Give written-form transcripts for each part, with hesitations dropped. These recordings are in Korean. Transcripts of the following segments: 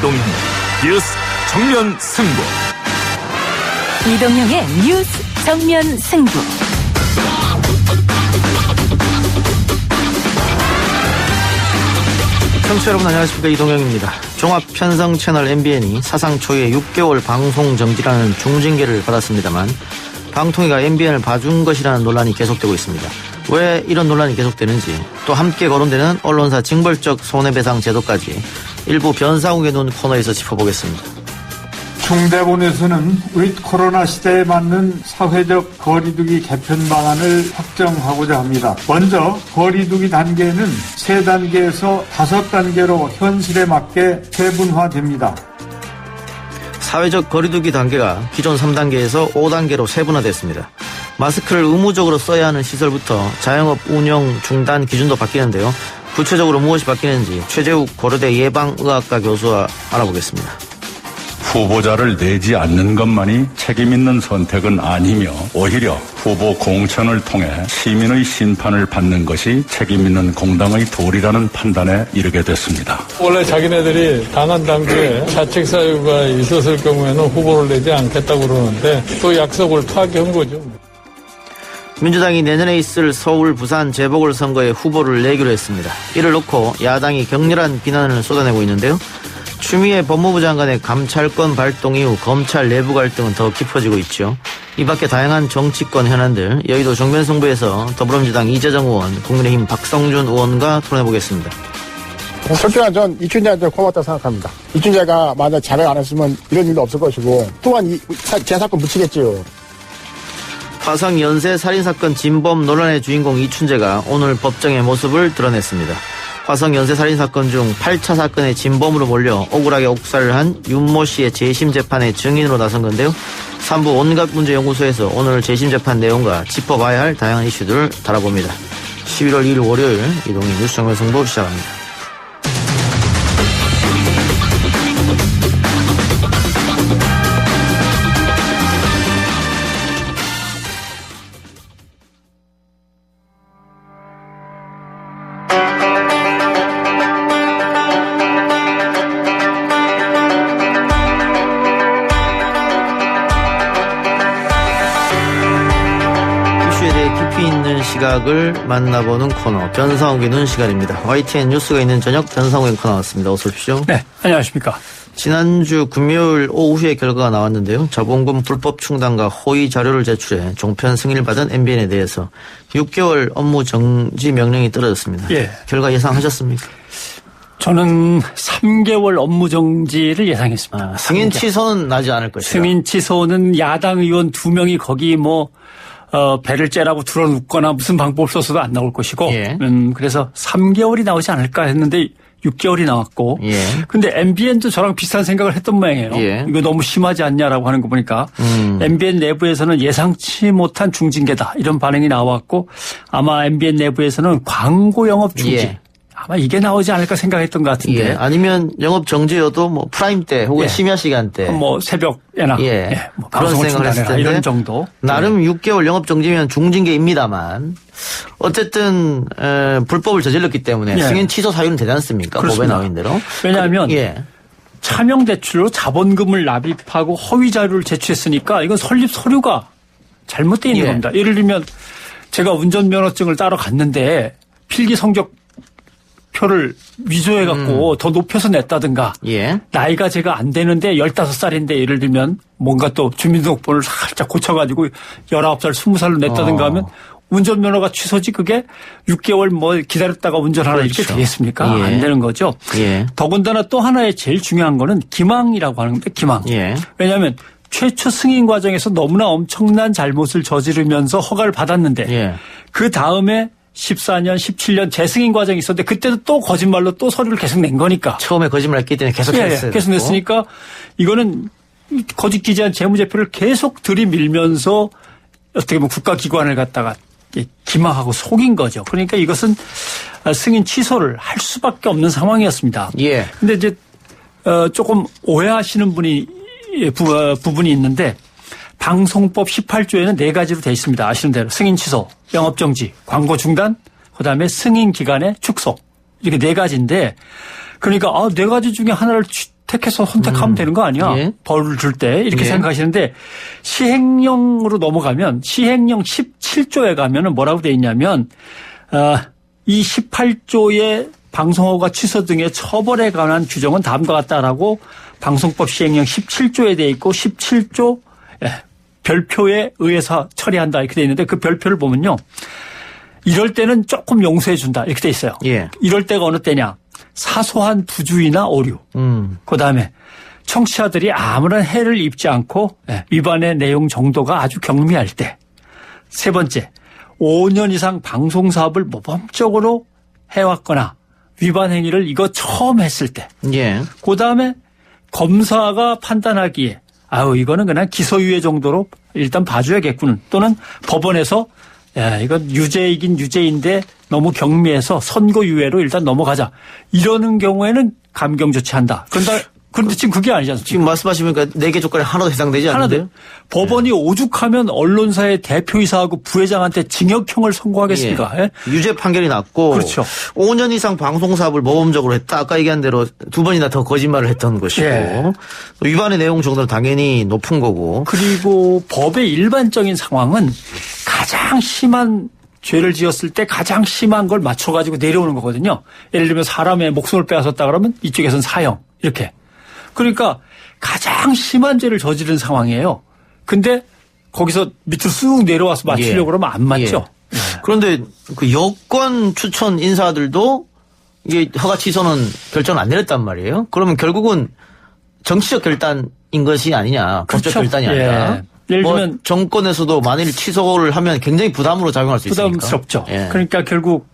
이동형 뉴스 정면 승부. 이동형의 뉴스 정면 승부. 청취자 여러분 안녕하십니까, 이동형입니다. 종합편성 채널 MBN이 사상 초유의 6개월 방송 정지라는 중징계를 받았습니다만 방통위가 MBN을 봐준 것이라는 논란이 계속되고 있습니다. 왜 이런 논란이 계속되는지, 또 함께 거론되는 언론사 징벌적 손해배상 제도까지 일부 변상욱의 눈 코너에서 짚어보겠습니다. 중대본에서는 위 코로나 시대에 맞는 사회적 거리두기 개편 방안을 확정하고자 합니다. 먼저 거리두기 단계는 3단계에서 5단계로 현실에 맞게 세분화됩니다. 사회적 거리두기 단계가 기존 3단계에서 5단계로 세분화됐습니다. 마스크를 의무적으로 써야 하는 시설부터 자영업 운영 중단 기준도 바뀌는데요. 구체적으로 무엇이 바뀌는지 최재욱 고려대 예방의학과 교수와 알아보겠습니다. 후보자를 내지 않는 것만이 책임있는 선택은 아니며 오히려 후보 공천을 통해 시민의 심판을 받는 것이 책임있는 공당의 도리라는 판단에 이르게 됐습니다. 원래 자기네들이 당한 당시에 자책 사유가 있었을 경우에는 후보를 내지 않겠다고 그러는데 또 약속을 파기한 거죠. 민주당이 내년에 있을 서울, 부산 재보궐선거에 후보를 내기로 했습니다. 이를 놓고 야당이 격렬한 비난을 쏟아내고 있는데요. 추미애 법무부 장관의 감찰권 발동 이후 검찰 내부 갈등은 더 깊어지고 있죠. 이 밖에 다양한 정치권 현안들, 여의도 정면승부에서 더불어민주당 이재정 의원, 국민의힘 박성준 의원과 토론해보겠습니다. 솔직히 전 이춘재한테 고맙다고 생각합니다. 이춘재가 만약 자백 안 했으면 이런 일도 없을 것이고 또한 제 사건 묻히겠지요. 화성 연쇄 살인사건 진범 논란의 주인공 이춘재가 오늘 법정의 모습을 드러냈습니다. 화성 연쇄살인사건 중 8차 사건의 진범으로 몰려 억울하게 옥살을 한 윤모 씨의 재심 재판의 증인으로 나선 건데요. 3부 온갖문제연구소에서 오늘 재심 재판 내용과 짚어봐야 할 다양한 이슈들을 다뤄봅니다. 11월 2일 월요일 이동희 뉴스 정면 승부 시작합니다. 시각을 만나보는 코너, 변상욱의 눈 시간입니다. YTN 뉴스가 있는 저녁 변상욱의 코너 나왔습니다. 어서 오십시오. 네, 안녕하십니까. 지난주 금요일 오후에 결과가 나왔는데요. 자본금 불법 충당과 허위 자료를 제출해 종편 승인을 받은 MBN에 대해서 6개월 업무 정지 명령이 떨어졌습니다. 예. 결과 예상하셨습니까? 저는 3개월 업무 정지를 예상했습니다. 승인 취소는 나지 않을 것이다. 승인 취소는 야당 의원 2명이 거기 배를 째라고 들어눕거나 무슨 방법을 써서도 안 나올 것이고, 예. 그래서 3개월이 나오지 않을까 했는데 6개월이 나왔고, 예. 근데 MBN도 저랑 비슷한 생각을 했던 모양이에요. 예. 이거 너무 심하지 않냐라고 하는 거 보니까 MBN 내부에서는 예상치 못한 중징계다 이런 반응이 나왔고, 아마 MBN 내부에서는 광고 영업 중지. 예. 아마 이게 나오지 않을까 생각했던 것 같은데. 예. 아니면 영업 정지여도 뭐 프라임 때 혹은 예. 심야 시간대. 뭐 새벽에나. 예. 예. 뭐 그런 방송을 생각을 했을 텐데. 이런 정도. 나름 6개월 영업 정지면 중징계입니다만 어쨌든 불법을 저질렀기 때문에 예. 승인 취소 사유는 되지 않습니까? 법에 나온 대로. 왜냐하면 예. 차명 대출로 자본금을 납입하고 허위 자료를 제출했으니까 이건 설립 서류가 잘못되어 있는 예. 겁니다. 예를 들면 제가 운전면허증을 따러 갔는데 필기 성적 표를 위조해갖고 더 높여서 냈다든가, 예. 나이가 제가 안 되는데 15살인데 예를 들면 뭔가 또 주민등록번호를 살짝 고쳐가지고 19살, 20살로 냈다든가 하면 운전면허가 취소지 그게 6개월 뭐 기다렸다가 운전하라 그렇죠. 이렇게 되겠습니까? 예. 안 되는 거죠. 예. 더군다나 또 하나의 제일 중요한 거는 기망이라고 하는 겁니다. 기망. 예. 왜냐하면 최초 승인 과정에서 너무나 엄청난 잘못을 저지르면서 허가를 받았는데 예. 그 다음에 14년, 17년 재승인 과정이 있었는데 그때도 또 거짓말로 또 서류를 계속 낸 거니까. 처음에 거짓말했기 때문에 계속 했어요. 계속 냈으니까 이거는 거짓 기재한 재무제표를 계속 들이밀면서 어떻게 보면 국가기관을 갖다가 기망하고 속인 거죠. 그러니까 이것은 승인 취소를 할 수밖에 없는 상황이었습니다. 예. 근데 이제 조금 오해하시는 부분이 있는데 방송법 18조에는 4가지로 돼 있습니다. 아시는 대로 승인 취소, 영업 정지, 광고 중단, 그다음에 승인 기간의 축소. 이렇게 4가지인데 그러니까 4가지 중에 하나를 택해서 선택하면 되는 거 아니야? 예. 벌을 줄 때 이렇게 예. 생각하시는데 시행령으로 넘어가면 시행령 17조에 가면은 뭐라고 돼 있냐면 이 18조의 방송허가 취소 등의 처벌에 관한 규정은 다음과 같다라고 방송법 시행령 17조에 돼 있고 17조 별표에 의해서 처리한다 이렇게 돼 있는데 그 별표를 보면요. 이럴 때는 조금 용서해 준다 이렇게 돼 있어요. 예. 이럴 때가 어느 때냐. 사소한 부주의나 오류. 그다음에 청취자들이 아무런 해를 입지 않고 위반의 내용 정도가 아주 경미할 때. 세 번째, 5년 이상 방송 사업을 모범적으로 해왔거나 위반 행위를 이거 처음 했을 때. 예. 그다음에 검사가 판단하기에 이거는 그냥 기소유예 정도로 일단 봐줘야겠군. 또는 법원에서 이건 유죄이긴 유죄인데 너무 경미해서 선고유예로 일단 넘어가자. 이러는 경우에는 감경 조치한다. 그런데 지금 그게 아니지 않습니까? 지금 말씀하시니까 4개 조건에 하나도 해당되지 않는데요? 법원이 오죽하면 언론사의 대표이사하고 부회장한테 징역형을 선고하겠습니까? 예. 유죄 판결이 났고 그렇죠. 5년 이상 방송사업을 모범적으로 했다. 아까 얘기한 대로 2번이나 더 거짓말을 했던 것이고 예. 위반의 내용 정도는 당연히 높은 거고. 그리고 법의 일반적인 상황은 가장 심한 죄를 지었을 때 가장 심한 걸 맞춰가지고 내려오는 거거든요. 예를 들면 사람의 목숨을 빼앗았다 그러면 이쪽에서는 사형 이렇게. 그러니까 가장 심한 죄를 저지른 상황이에요. 근데 거기서 밑으로 쑥 내려와서 맞추려고 그러면 안 맞죠. 예. 그런데 그 여권 추천 인사들도 이게 허가 취소는 결정을 안 내렸단 말이에요. 그러면 결국은 정치적 결단인 것이 아니냐. 법적 그렇죠. 결단이 아니라. 예를 들면 정권에서도 만일 취소를 하면 굉장히 부담으로 작용할 수 있으니까. 부담스럽죠. 예. 그러니까 결국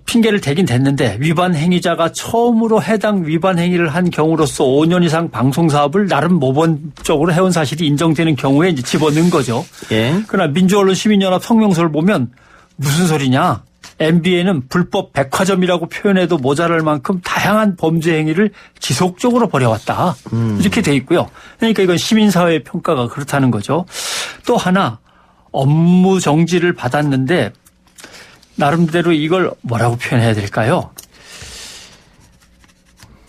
핑계를 대긴 됐는데 위반 행위자가 처음으로 해당 위반 행위를 한 경우로서 5년 이상 방송 사업을 나름 모범적으로 해온 사실이 인정되는 경우에 이제 집어넣은 거죠. 예. 그러나 민주언론시민연합 성명서를 보면 무슨 소리냐. MBN은 불법 백화점이라고 표현해도 모자랄 만큼 다양한 범죄 행위를 지속적으로 벌여왔다. 이렇게 돼 있고요. 그러니까 이건 시민사회의 평가가 그렇다는 거죠. 또 하나 업무 정지를 받았는데 나름대로 이걸 뭐라고 표현해야 될까요?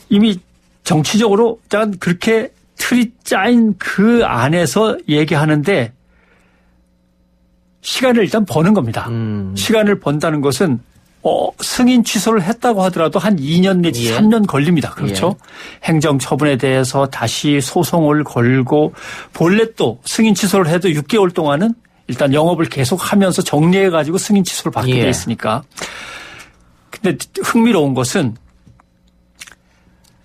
이미 정치적으로 약간 그렇게 틀이 짜인 그 안에서 얘기하는데 시간을 일단 버는 겁니다. 시간을 번다는 것은 승인 취소를 했다고 하더라도 한 2년 내지 3년 걸립니다. 그렇죠? 행정처분에 대해서 다시 소송을 걸고 본래 또 승인 취소를 해도 6개월 동안은 일단 영업을 계속하면서 정리해가지고 승인 취소를 받게 돼 있으니까. 근데 흥미로운 것은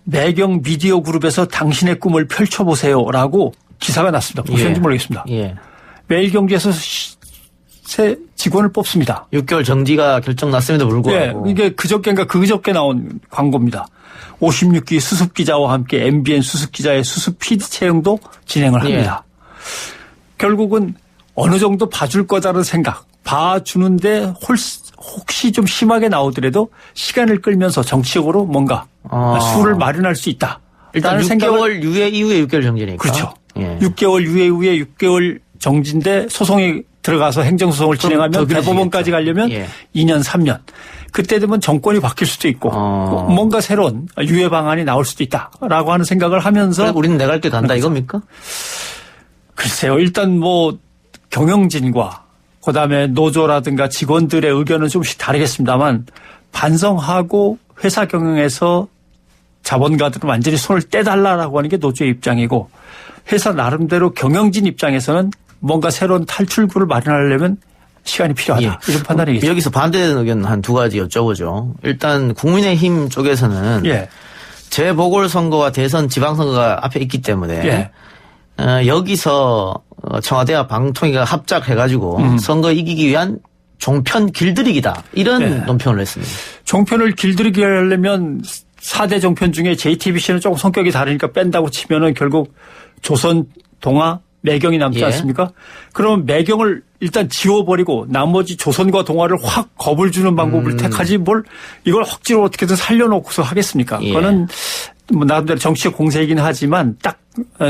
매경 미디어 그룹에서 당신의 꿈을 펼쳐보세요라고 기사가 났습니다. 보셨는지 모르겠습니다. 매일경제에서 새 직원을 뽑습니다. 6개월 정지가 결정났음에도 불구하고. 이게 그저께 나온 광고입니다. 56기 수습 기자와 함께 MBN 수습 기자의 수습 PD 채용도 진행을 합니다. 결국은 어느 정도 봐줄 거다라는 생각, 봐주는데 혹시 좀 심하게 나오더라도 시간을 끌면서 정치적으로 뭔가 수를 마련할 수 있다. 일단 6개월 유예 이후에 6개월 정지니까. 그렇죠. 6개월 유예 이후에 6개월 정지인데 소송이 들어가서 행정소송을 진행하면 대법원까지 가려면 2년, 3년. 그때 되면 정권이 바뀔 수도 있고 뭔가 새로운 유예 방안이 나올 수도 있다라고 하는 생각을 하면서. 그래, 우리는 내갈 길 간다 이겁니까? 글쎄요. 일단 뭐 경영진과 그다음에 노조라든가 직원들의 의견은 좀씩 다르겠습니다만 반성하고 회사 경영에서 자본가들은 완전히 손을 떼달라라고 하는 게 노조의 입장이고 회사 나름대로 경영진 입장에서는 뭔가 새로운 탈출구를 마련하려면 시간이 필요하다. 이런 판단이겠죠. 여기서 반대되는 의견 한 두 가지 여쭤보죠. 일단 국민의힘 쪽에서는 재보궐선거와 대선 지방선거가 앞에 있기 때문에 여기서 청와대와 방통위가 합작해가지고 선거 이기기 위한 종편 길들이기다. 이런 논평을 했습니다. 종편을 길들이게 하려면 4대 종편 중에 JTBC는 조금 성격이 다르니까 뺀다고 치면은 결국 조선, 동아, 매경이 남지 않습니까? 그러면 매경을 일단 지워버리고 나머지 조선과 동아를 확 겁을 주는 방법을 택하지 뭘 이걸 억지로 어떻게든 살려놓고서 하겠습니까? 그거는 뭐 나름대로 정치적 공세이긴 하지만 딱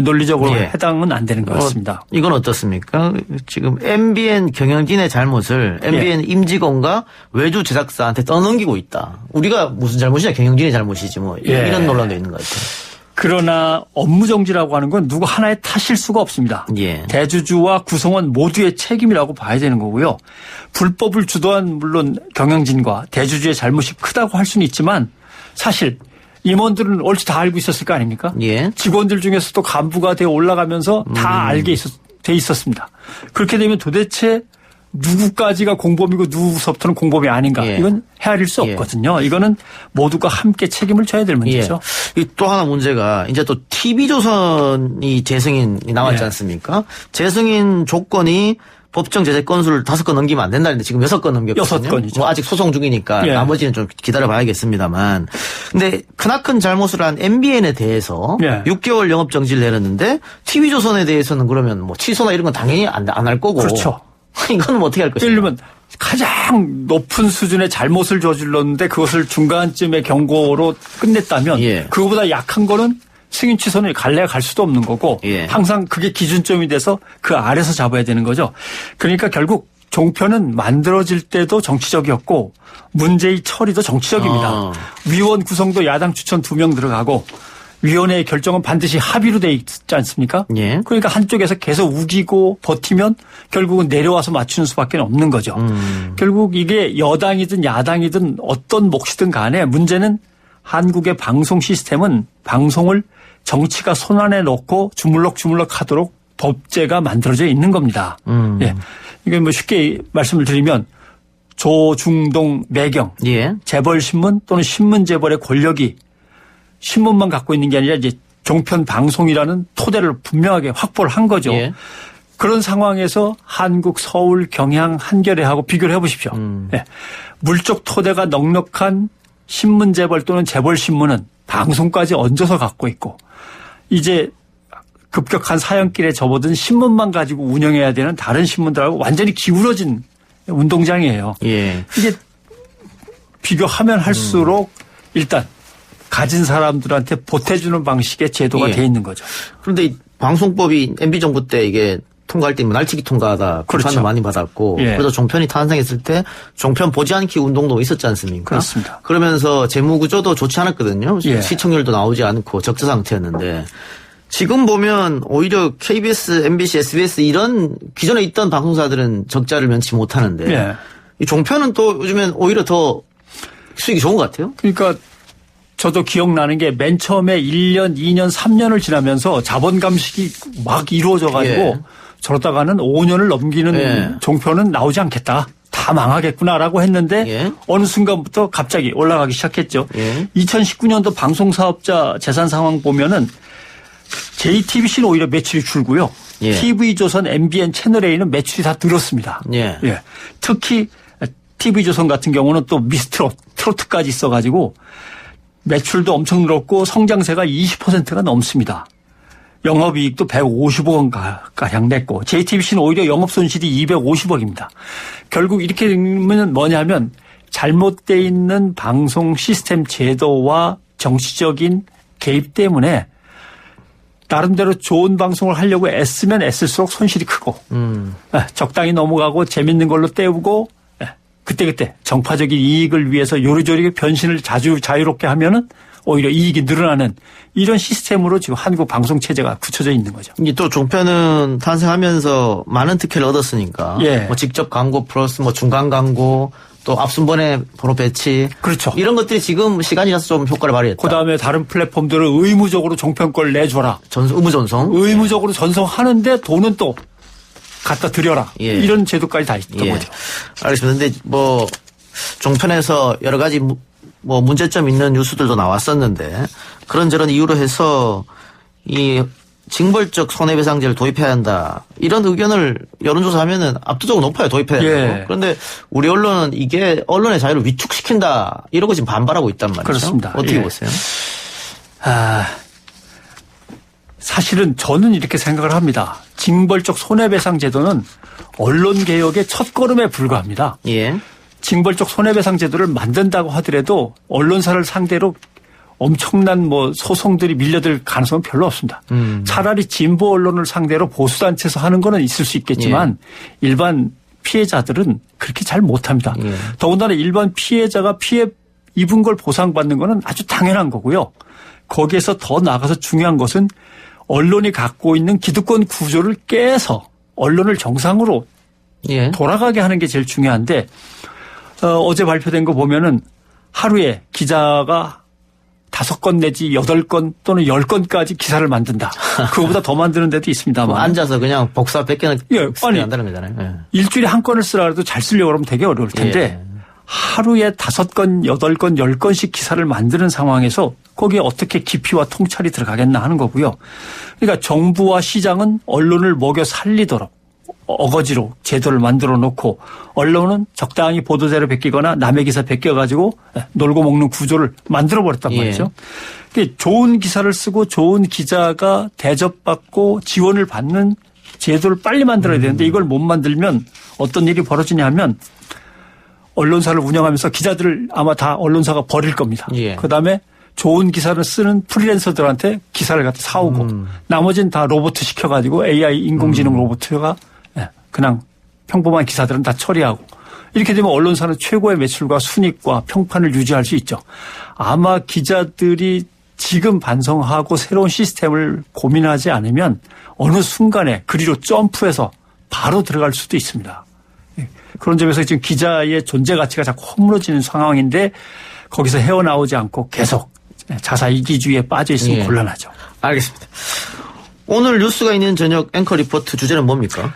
논리적으로 해당은 안 되는 것 같습니다. 이건 어떻습니까? 지금 MBN 경영진의 잘못을 MBN 임직원과 외주 제작사한테 떠넘기고 있다. 우리가 무슨 잘못이냐? 경영진의 잘못이지 뭐. 이런 논란도 있는 것 같아요. 그러나 업무정지라고 하는 건 누구 하나의 탓일 수가 없습니다. 예. 대주주와 구성원 모두의 책임이라고 봐야 되는 거고요. 불법을 주도한 물론 경영진과 대주주의 잘못이 크다고 할 수는 있지만 사실 임원들은 얼추 다 알고 있었을 거 아닙니까? 예. 직원들 중에서도 간부가 되어 올라가면서 다 알게 돼 있었습니다. 그렇게 되면 도대체 누구까지가 공범이고 누구서부터는 공범이 아닌가. 예. 이건 헤아릴 수 없거든요. 이거는 모두가 함께 책임을 져야 될 문제죠. 예. 또 하나 문제가 이제 또 TV조선이 재승인이 나왔지 예. 않습니까? 재승인 조건이 법정 제재 건수를 5건 넘기면 안 된다는데 지금 6건 넘겼거든요. 6건이죠. 뭐 아직 소송 중이니까 예. 나머지는 좀 기다려봐야겠습니다만. 근데 크나큰 잘못을 한 MBN에 대해서 예. 6개월 영업 정지를 내렸는데 TV조선에 대해서는 그러면 뭐 취소나 이런 건 당연히 안 할 거고. 그렇죠. 이건 뭐 어떻게 할 것인가? 예를 들면 가장 높은 수준의 잘못을 저질렀는데 그것을 중간쯤에 경고로 끝냈다면 예. 그거보다 약한 거는 승인 취소는 갈래야 갈 수도 없는 거고 예. 항상 그게 기준점이 돼서 그 아래서 잡아야 되는 거죠. 그러니까 결국 종편은 만들어질 때도 정치적이었고 문제의 처리도 정치적입니다. 위원 구성도 야당 추천 2명 들어가고 위원회의 결정은 반드시 합의로 돼 있지 않습니까? 예. 그러니까 한쪽에서 계속 우기고 버티면 결국은 내려와서 맞추는 수밖에 없는 거죠. 결국 이게 여당이든 야당이든 어떤 몫이든 간에 문제는 한국의 방송 시스템은 방송을 정치가 손안에 넣고 주물럭주물럭 하도록 법제가 만들어져 있는 겁니다. 예. 이게 뭐 쉽게 말씀을 드리면 조중동 매경 예. 재벌신문 또는 신문재벌의 권력이 신문만 갖고 있는 게 아니라 이제 종편 방송이라는 토대를 분명하게 확보를 한 거죠. 예. 그런 상황에서 한국, 서울, 경향, 한겨레하고 비교를 해보십시오. 예. 물적 토대가 넉넉한 신문재벌 또는 재벌신문은 방송까지 얹어서 갖고 있고 이제 급격한 사형길에 접어든 신문만 가지고 운영해야 되는 다른 신문들하고 완전히 기울어진 운동장이에요. 예. 이게 비교하면 할수록 일단 가진 사람들한테 보태주는 방식의 제도가 예. 돼 있는 거죠. 그런데 이 방송법이 MB정부 때 이게 통과할 때 날치기 통과하다 그렇죠. 비판도 많이 받았고 예. 그래서 종편이 탄생했을 때 종편 보지 않기 운동도 있었지 않습니까? 그렇습니다. 그러면서 재무구조도 좋지 않았거든요. 예. 시청률도 나오지 않고 적자 상태였는데 지금 보면 오히려 KBS, MBC, SBS 이런 기존에 있던 방송사들은 적자를 면치 못하는데 예. 이 종편은 또 요즘엔 오히려 더 수익이 좋은 것 같아요. 그러니까 저도 기억나는 게 맨 처음에 1년, 2년, 3년을 지나면서 자본 감식이 막 이루어져 가지고 예. 저러다가는 5년을 넘기는 예. 종편은 나오지 않겠다. 다 망하겠구나라고 했는데 예. 어느 순간부터 갑자기 올라가기 시작했죠. 예. 2019년도 방송사업자 재산 상황 보면은 JTBC는 오히려 매출이 줄고요. 예. TV조선, MBN, 채널A는 매출이 다 늘었습니다. 예. 특히 TV조선 같은 경우는 또 미스트롯, 트로트까지 있어가지고 매출도 엄청 늘었고 성장세가 20%가 넘습니다. 영업이익도 150억 원가량 냈고 JTBC는 오히려 영업손실이 250억입니다. 결국 이렇게 되면 뭐냐면 잘못되어 있는 방송 시스템 제도와 정치적인 개입 때문에 나름대로 좋은 방송을 하려고 애쓰면 애쓸수록 손실이 크고 적당히 넘어가고 재밌는 걸로 때우고 그때그때 정파적인 이익을 위해서 요리조리 변신을 자유롭게 하면은 오히려 이익이 늘어나는 이런 시스템으로 지금 한국 방송 체제가 굳혀져 있는 거죠. 이게 또 종편은 탄생하면서 많은 특혜를 얻었으니까. 예. 뭐 직접 광고 플러스 뭐 중간 광고 또 앞순번에 번호 배치. 그렇죠. 이런 것들이 지금 시간이 지나서 좀 효과를 발휘했다. 그다음에 다른 플랫폼들을 의무적으로 종편 걸 내줘라. 의무 전송. 의무적으로 전송하는데 돈은 또 갖다 드려라. 예. 이런 제도까지 다 있던 예. 거죠. 알겠습니다. 근데 뭐 종편에서 여러 가지 뭐 문제점 있는 뉴스들도 나왔었는데 그런저런 이유로 해서 이 징벌적 손해배상제를 도입해야 한다. 이런 의견을 여론조사하면은 압도적으로 높아요. 도입해야 되고. 예. 그런데 우리 언론은 이게 언론의 자유를 위축시킨다. 이러고 지금 반발하고 있단 말이죠. 그렇습니다. 어떻게 예. 보세요? 사실은 저는 이렇게 생각을 합니다. 징벌적 손해배상 제도는 언론개혁의 첫걸음에 불과합니다. 예. 징벌적 손해배상 제도를 만든다고 하더라도 언론사를 상대로 엄청난 뭐 소송들이 밀려들 가능성은 별로 없습니다. 차라리 진보 언론을 상대로 보수단체에서 하는 거는 있을 수 있겠지만 일반 피해자들은 그렇게 잘 못합니다. 더군다나 일반 피해자가 피해 입은 걸 보상받는 거는 아주 당연한 거고요. 거기에서 더 나아가서 중요한 것은 언론이 갖고 있는 기득권 구조를 깨서 언론을 정상으로 예. 돌아가게 하는 게 제일 중요한데 어제 발표된 거 보면은 하루에 기자가 5건 내지 8건 또는 10건까지 기사를 만든다. 그거보다 더 만드는 데도 있습니다만. 앉아서 그냥 복사 뺏겨는 아니 한다는 거잖아요. 예. 일주일에 한 건을 쓰라 해도 잘 쓰려고 그러면 되게 어려울 텐데 예. 하루에 5건, 8건, 10건씩 기사를 만드는 상황에서 거기에 어떻게 깊이와 통찰이 들어가겠나 하는 거고요. 그러니까 정부와 시장은 언론을 먹여 살리도록 어거지로 제도를 만들어 놓고 언론은 적당히 보도자료 베끼거나 남의 기사 베껴가지고 놀고 먹는 구조를 만들어 버렸단 말이죠. 예. 좋은 기사를 쓰고 좋은 기자가 대접받고 지원을 받는 제도를 빨리 만들어야 되는데 이걸 못 만들면 어떤 일이 벌어지냐 하면 언론사를 운영하면서 기자들을 아마 다 언론사가 버릴 겁니다. 예. 그다음에 좋은 기사를 쓰는 프리랜서들한테 기사를 갖다 사오고 나머지는 다 로봇 시켜가지고 AI 인공지능 로봇가 그냥 평범한 기사들은 다 처리하고 이렇게 되면 언론사는 최고의 매출과 순이익과 평판을 유지할 수 있죠. 아마 기자들이 지금 반성하고 새로운 시스템을 고민하지 않으면 어느 순간에 그리로 점프해서 바로 들어갈 수도 있습니다. 그런 점에서 지금 기자의 존재 가치가 자꾸 허물어지는 상황인데 거기서 헤어나오지 않고 계속 자사 이기주의에 빠져 있으면 예. 곤란하죠. 알겠습니다. 오늘 뉴스가 있는 저녁 앵커 리포트 주제는 뭡니까?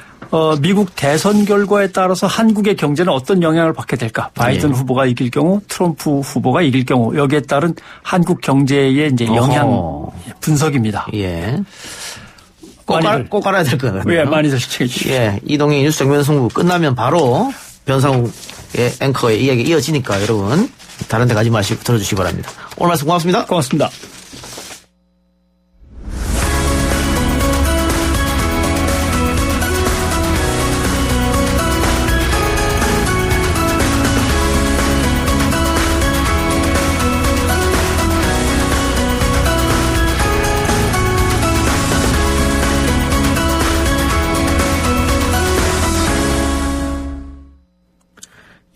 미국 대선 결과에 따라서 한국의 경제는 어떤 영향을 받게 될까? 바이든 후보가 이길 경우, 트럼프 후보가 이길 경우 여기에 따른 한국 경제의 이제 영향 분석입니다. 예. 꼭 알아야 될 것 같아요. 예, 많이들 시청해 주십시오. 예, 이동희 뉴스 정면 승부 끝나면 바로 변상욱의 앵커의 이야기 이어지니까 여러분 다른 데 가지 마시고 들어주시기 바랍니다. 오늘 말씀 고맙습니다. 고맙습니다.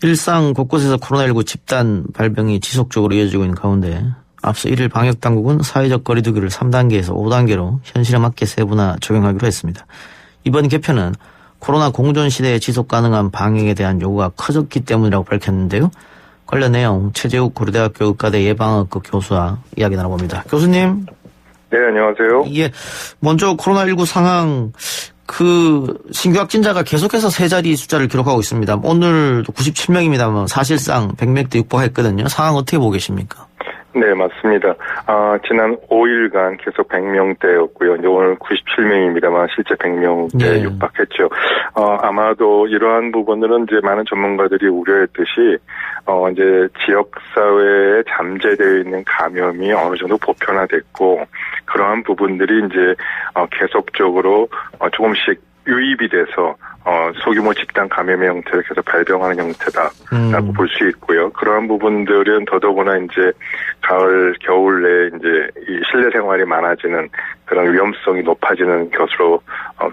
일상 곳곳에서 코로나19 집단 발병이 지속적으로 이어지고 있는 가운데 앞서 1일 방역당국은 사회적 거리두기를 3단계에서 5단계로 현실에 맞게 세분화 적용하기로 했습니다. 이번 개편은 코로나 공존 시대에 지속 가능한 방역에 대한 요구가 커졌기 때문이라고 밝혔는데요. 관련 내용 최재욱 고려대학교 의과대 예방학과 교수와 이야기 나눠봅니다. 교수님. 네, 안녕하세요. 예, 먼저 코로나19 상황 신규 확진자가 계속해서 세 자리 숫자를 기록하고 있습니다. 오늘도 97명입니다만 사실상 100명대 육박했거든요. 상황 어떻게 보고 계십니까? 네, 맞습니다. 지난 5일간 계속 100명대였고요. 이제 오늘 97명입니다만 실제 100명대 육박했죠. 아마도 이러한 부분들은 이제 많은 전문가들이 우려했듯이 이제 지역사회에 잠재되어 있는 감염이 어느 정도 보편화됐고, 그러한 부분들이 이제 계속적으로 조금씩 유입이 돼서 소규모 집단 감염의 형태를 계속 발병하는 형태다라고 볼 수 있고요. 그러한 부분들은 더더구나 이제 가을, 겨울 내에 이제 이 실내 생활이 많아지는 그런 위험성이 높아지는 것으로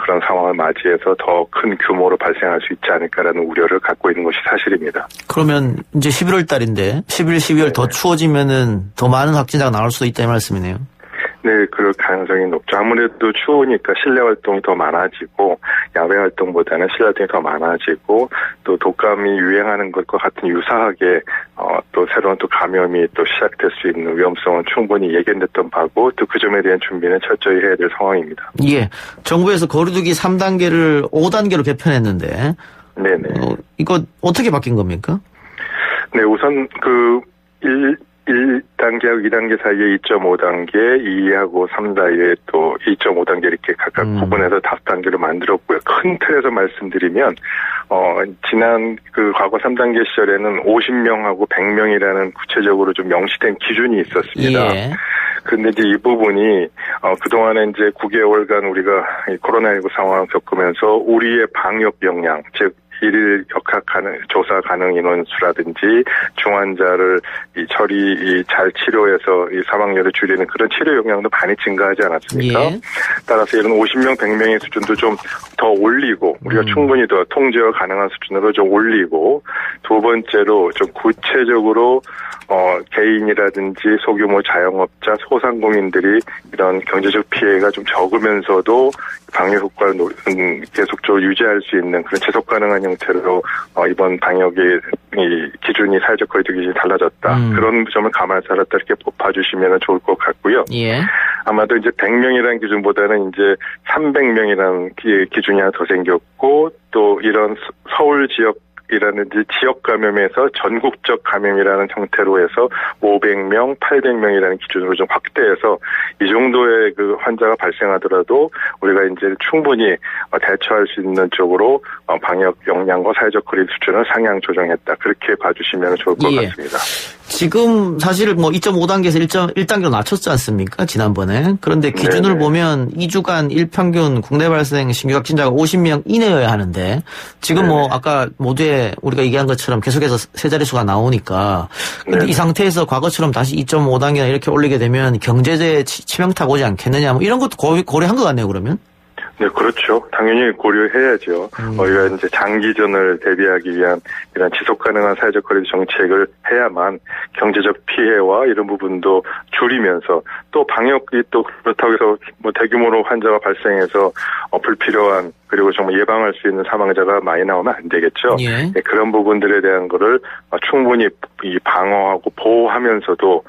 그런 상황을 맞이해서 더 큰 규모로 발생할 수 있지 않을까라는 우려를 갖고 있는 것이 사실입니다. 그러면 이제 11월 달인데 11, 12월 더 추워지면은 더 많은 확진자가 나올 수도 있다는 말씀이네요. 네, 그럴 가능성이 높죠. 아무래도 추우니까 실내 활동이 더 많아지고 야외 활동보다는 실내 활동이 더 많아지고 또 독감이 유행하는 것과 같은 유사하게 또 새로운 또 감염이 또 시작될 수 있는 위험성은 충분히 예견됐던 바고 또 그 점에 대한 준비는 철저히 해야 될 상황입니다. 예, 정부에서 거리두기 3단계를 5단계로 개편했는데 네네. 이거 어떻게 바뀐 겁니까? 네, 우선 1단계하고 2단계 사이에 2.5단계, 2하고 3 사이에 또 2.5단계 이렇게 각각 구분해서 5단계로 만들었고요. 큰 틀에서 말씀드리면, 지난 과거 3단계 시절에는 50명하고 100명이라는 구체적으로 좀 명시된 기준이 있었습니다. 예. 근데 이제 이 부분이, 그동안에 이제 9개월간 우리가 이 코로나19 상황을 겪으면서 우리의 방역 역량, 즉, 일일 격학 가능, 조사 가능 인원수라든지 중환자를 잘 치료해서 이 사망률을 줄이는 그런 치료 역량도 많이 증가하지 않았습니까? 예. 따라서 이런 50명, 100명의 수준도 좀 더 올리고 우리가 충분히 더 통제가 가능한 수준으로 좀 올리고 두 번째로 좀 구체적으로 개인이라든지 소규모 자영업자, 소상공인들이 이런 경제적 피해가 좀 적으면서도 방역 효과를 계속적으로 유지할 수 있는 그런 지속 가능한 형태로 이번 방역의 이 기준이 사회적 거리두기 기준이 달라졌다. 그런 점을 감안해서 알았다 이렇게 봐주시면 좋을 것 같고요. 예. 아마도 이제 100명이라는 기준보다는 이제 300명이라는 기준이 하나 더 생겼고 또 이런 서울 지역이라든지 지역 감염에서 전국적 감염이라는 형태로 해서 500명, 800명이라는 기준으로 좀 확대해서 이 정도의 그 환자가 발생하더라도 우리가 이제 충분히 대처할 수 있는 쪽으로 방역 역량과 사회적 거리 수준을 상향 조정했다. 그렇게 봐주시면 좋을 것 같습니다. 지금 사실 뭐 2.5단계에서 1단계로 낮췄지 않습니까? 지난번에. 그런데 기준을 네네. 보면 2주간 일평균 국내 발생 신규 확진자가 50명 이내여야 하는데 지금 네네. 뭐 아까 모두에 우리가 얘기한 것처럼 계속해서 세 자릿수가 나오니까 근데 이 상태에서 과거처럼 다시 2.5단계나 이렇게 올리게 되면 경제제 치명타가 오지 않겠느냐 뭐 이런 것도 고려한 것 같네요, 그러면. 네, 그렇죠. 당연히 고려해야죠. 우리가 이제 장기전을 대비하기 위한 이런 지속 가능한 사회적 거리두기 정책을 해야만 경제적 피해와 이런 부분도 줄이면서 또 방역이 또 그렇다고 해서 뭐 대규모로 환자가 발생해서 불필요한 그리고 정말 예방할 수 있는 사망자가 많이 나오면 안 되겠죠. 예. 네, 그런 부분들에 대한 거를 충분히 방어하고 보호하면서도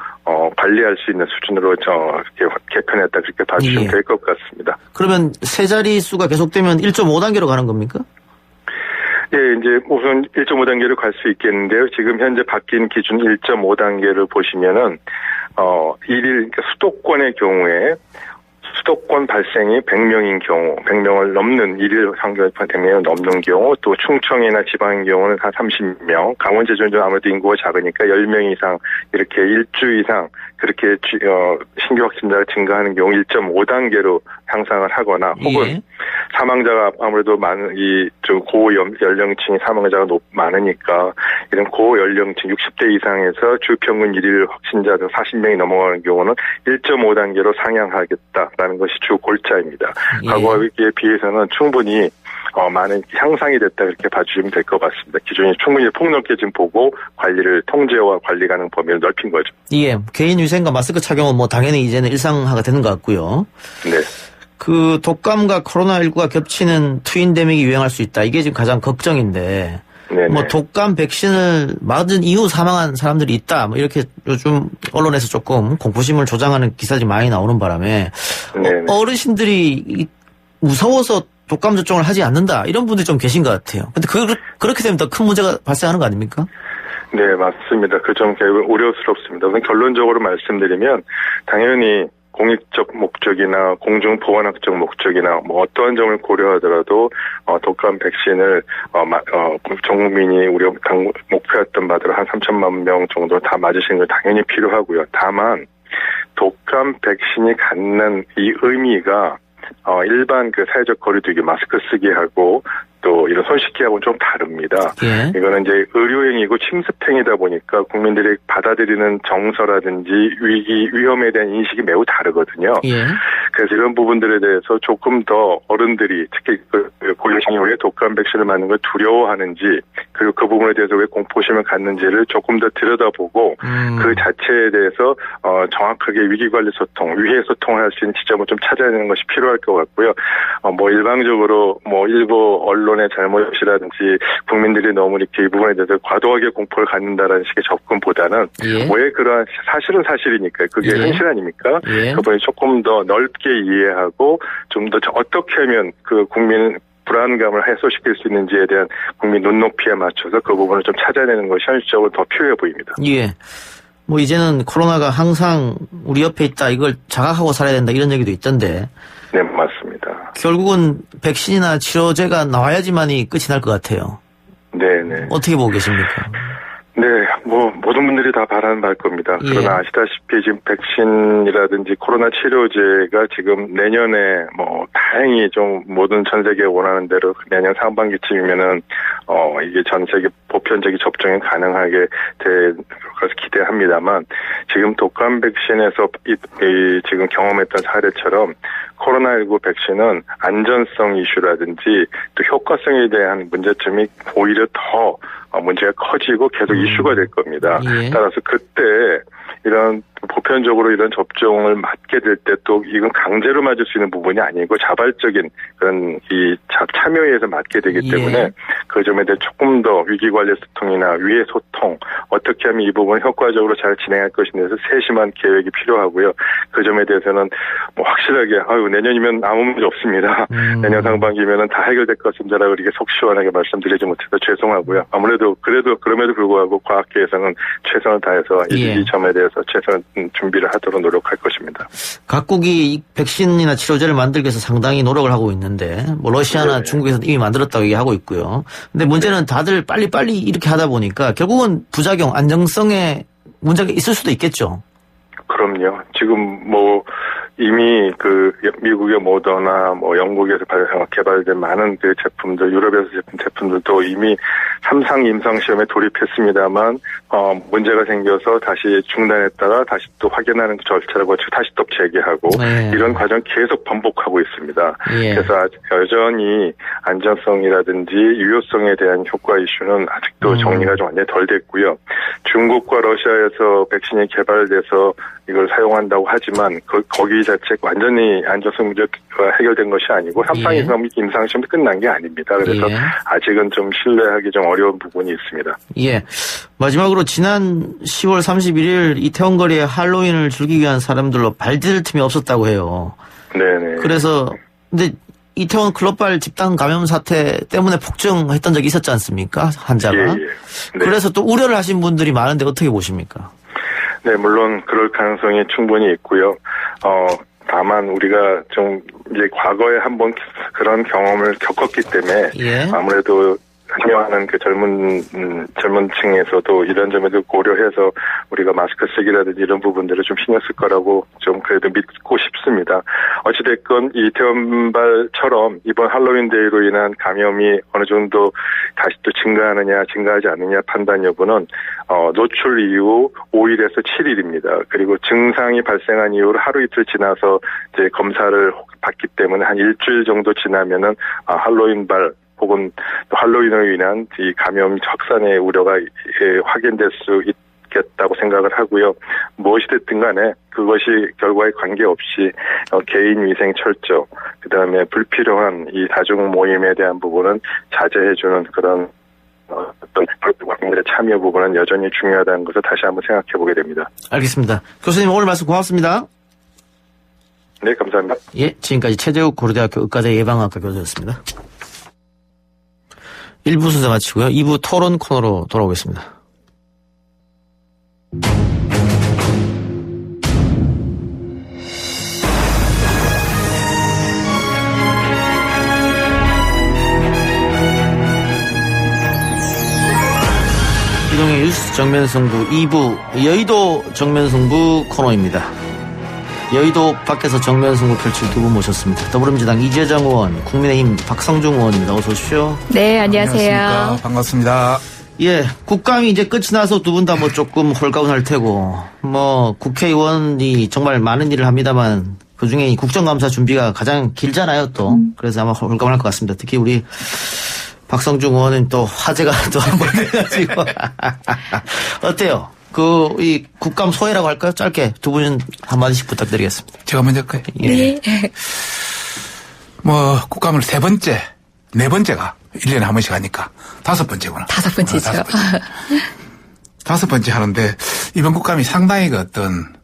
관리할 수 있는 수준으로 이렇게 개편했다 그렇게 봐주시면 예. 될 것 같습니다. 그러면 세 자릿수가 계속되면 1.5단계로 가는 겁니까? 예, 이제 우선 1.5단계로 갈 수 있겠는데요. 지금 현재 바뀐 기준 1.5단계를 보시면은 일일 그러니까 수도권의 경우에 수도권 발생이 100명인 경우, 100명을 넘는 일일 상경 100명을 넘는 경우, 또 충청이나 지방인 경우는 한 30명, 강원 제주는 아무래도 인구가 작으니까 10명 이상 이렇게 일주 이상 그렇게 신규 확진자가 증가하는 경우 1.5단계로 향상을 하거나 혹은 예. 사망자가 아무래도 많은 좀 고연령층이 사망자가 많으니까 이런 고연령층 60대 이상에서 주평균 일일 확진자 40명이 넘어가는 경우는 1.5단계로 상향하겠다라는 것이 주 골자입니다. 예. 과거에 비해서는 충분히 많은 향상이 됐다 이렇게 봐주시면 될 것 같습니다. 기준이 충분히 폭넓게 지금 보고 관리를 통제와 관리 가능 범위를 넓힌 거죠. 예. 개인 위생과 마스크 착용은 뭐 당연히 이제는 일상화가 되는 것 같고요. 네. 그 독감과 코로나19가 겹치는 트윈데믹이 유행할 수 있다. 이게 지금 가장 걱정인데. 네네. 뭐 독감 백신을 맞은 이후 사망한 사람들이 있다. 뭐 이렇게 요즘 언론에서 조금 공포심을 조장하는 기사들이 많이 나오는 바람에 어르신들이 무서워서 독감 접종을 하지 않는다. 이런 분들이 좀 계신 것 같아요. 근데 그렇게 되면 더 큰 문제가 발생하는 거 아닙니까? 네, 맞습니다. 그 점 우려스럽습니다. 우선 결론적으로 말씀드리면 당연히 공익적 목적이나 공중보건학적 목적이나 뭐 어떠한 점을 고려하더라도 독감 백신을 전 국민이 우리가 목표했던 바대로 한 3천만 명 정도 다 맞으시는 건 당연히 필요하고요. 다만 독감 백신이 갖는 이 의미가 일반 그 사회적 거리두기 마스크 쓰기 하고 또 이런 손 씻기하고는 좀 다릅니다. 예. 이거는 이제 의료행위고 침습행위다 보니까 국민들이 받아들이는 정서라든지 위험에 대한 인식이 매우 다르거든요. 예. 그래서 이런 부분들에 대해서 조금 더 어른들이 특히 고령층이 왜 독감 백신을 맞는 걸 두려워하는지 그리고 그 부분에 대해서 왜 공포심을 갖는지를 조금 더 들여다보고 그 자체에 대해서 정확하게 위기관리 소통, 위해 소통을 할 수 있는 지점을 좀 찾아내는 것이 필요할 것 같고요. 뭐 일방적으로 뭐 일부 언론의 잘못이라든지 국민들이 너무 이렇게 이 부분에 대해서 과도하게 공포를 갖는다라는 식의 접근보다는 왜 그러한 사실은 사실이니까 그게 현실 아닙니까? 그분이 조금 더 넓게 이해하고 좀 더 어떻게 하면 그 국민 불안감을 해소시킬 수 있는지에 대한 국민 눈높이에 맞춰서 그 부분을 좀 찾아내는 것이 현실적으로 더 필요해 보입니다. 예. 뭐 이제는 코로나가 항상 우리 옆에 있다 이걸 자각하고 살아야 된다 이런 얘기도 있던데. 네, 맞습니다. 결국은 백신이나 치료제가 나와야지만이 끝이 날 것 같아요. 네네. 어떻게 보고 계십니까? 네, 모든 분들이 다 바라는 바일 겁니다. 예. 그러나 아시다시피 지금 백신이라든지 코로나 치료제가 지금 내년에 다행히 좀 모든 전 세계에 원하는 대로 내년 상반기쯤이면은, 이게 전 세계 보편적인 접종이 가능하게 될 것을 기대합니다만, 지금 독감 백신에서 지금 경험했던 사례처럼 코로나19 백신은 안전성 이슈라든지 또 효과성에 대한 문제점이 오히려 더 문제가 커지고 계속 이슈가 될 겁니다. 예. 따라서 그때 이런 보편적으로 이런 접종을 맞게 될 때 또 이건 강제로 맞을 수 있는 부분이 아니고 자발적인 그런 참여에 의해서 맞게 되기 때문에 그 점에 대해 조금 더 위기관리 소통이나 위해 소통 어떻게 하면 이 부분을 효과적으로 잘 진행할 것인에 대해서 세심한 계획이 필요하고요. 그 점에 대해서는 확실하게 내년이면 아무 문제 없습니다. 내년 상반기면은 다 해결될 것 같습니다라고 이렇게 속 시원하게 말씀드리지 못해서 죄송하고요. 아무래도 그럼에도 불구하고 과학계에서는 최선을 다해서 이 점에 대해서 최선 준비를 하도록 노력할 것입니다. 각국이 백신이나 치료제를 만들기 위해서 상당히 노력을 하고 있는데 러시아나 중국에서 이미 만들었다고 얘기하고 있고요. 근데 문제는 다들 빨리 이렇게 하다 보니까 결국은 부작용, 안정성에 문제가 있을 수도 있겠죠. 그럼요. 지금 이미 미국의 모더나 영국에서 개발된 많은 그 제품들, 유럽에서 제품들도 이미 3상 임상 시험에 돌입했습니다만 문제가 생겨서 다시 중단했다가 다시 또 확인하는 절차를 거치고 다시 또 재개하고 이런 과정 계속 반복하고 있습니다. 그래서 여전히 안전성이라든지 유효성에 대한 효과 이슈는 아직도 정리가 좀 완전히 덜 됐고요. 중국과 러시아에서 백신이 개발돼서 이걸 사용한다고 하지만 거기 자체 완전히 안전성 문제가 해결된 것이 아니고 3상 임상 시험도 끝난 게 아닙니다. 그래서 아직은 좀 신뢰하기 좀 어려운 부분이 있습니다. 예. 마지막으로 지난 10월 31일 이태원 거리에 할로윈을 즐기기 위한 사람들로 발디딜 틈이 없었다고 해요. 네네. 그래서 근데 이태원 클럽발 집단 감염 사태 때문에 폭증했던 적이 있었지 않습니까? 환자가. 네. 그래서 또 우려를 하신 분들이 많은데 어떻게 보십니까? 네, 물론 그럴 가능성이 충분히 있고요. 다만 우리가 좀 이제 과거에 한번 그런 경험을 겪었기 때문에 아무래도 참여하는 그 젊은 층에서도 이런 점에도 고려해서 우리가 마스크 쓰기라든지 이런 부분들을 좀 신경 쓸 거라고 좀 그래도 믿고 싶습니다. 어찌됐건 이 이태원발처럼 이번 할로윈 데이로 인한 감염이 어느 정도 다시 또 증가하느냐 증가하지 않느냐 판단 여부는 노출 이후 5일에서 7일입니다. 그리고 증상이 발생한 이후로 하루 이틀 지나서 이제 검사를 받기 때문에 한 일주일 정도 지나면은 할로윈발 혹은 할로윈으로 인한 이 감염 확산의 우려가 확인될 수 있겠다고 생각을 하고요. 무엇이 됐든 간에 그것이 결과에 관계없이 개인 위생 철저, 그다음에 불필요한 이 다중 모임에 대한 부분은 자제해주는 그런 어떤 국민들의 참여 부분은 여전히 중요하다는 것을 다시 한번 생각해 보게 됩니다. 알겠습니다. 교수님 오늘 말씀 고맙습니다. 네, 감사합니다. 예, 지금까지 최재욱 고려대학교 의과대 예방학과 교수였습니다. 1부 순서 마치고요. 2부 토론 코너로 돌아오겠습니다. 이동의 뉴스 정면승부 2부 여의도 정면승부 코너입니다. 여의도 밖에서 정면승부 펼칠 두 분 모셨습니다. 더불어민주당 이재정 의원, 국민의힘 박성중 의원입니다. 어서 오십시오. 네, 안녕하세요. 반갑습니다. 예, 국감이 이제 끝이 나서 두 분 다 조금 홀가분할 테고, 국회의원이 정말 많은 일을 합니다만, 그 중에 이 국정감사 준비가 가장 길잖아요, 또. 그래서 아마 홀가분할 것 같습니다. 특히 우리 박성중 의원은 또 화제가 또 한 번 돼가지고. 어때요? 이 국감 소회라고 할까요? 짧게 두 분 한마디씩 부탁드리겠습니다. 제가 먼저 할까요? 네. 국감을 네 번째가 1년에 한 번씩 하니까 5번째구나. 5번째죠. 다섯 번째 하는데 이번 국감이 상당히 어떤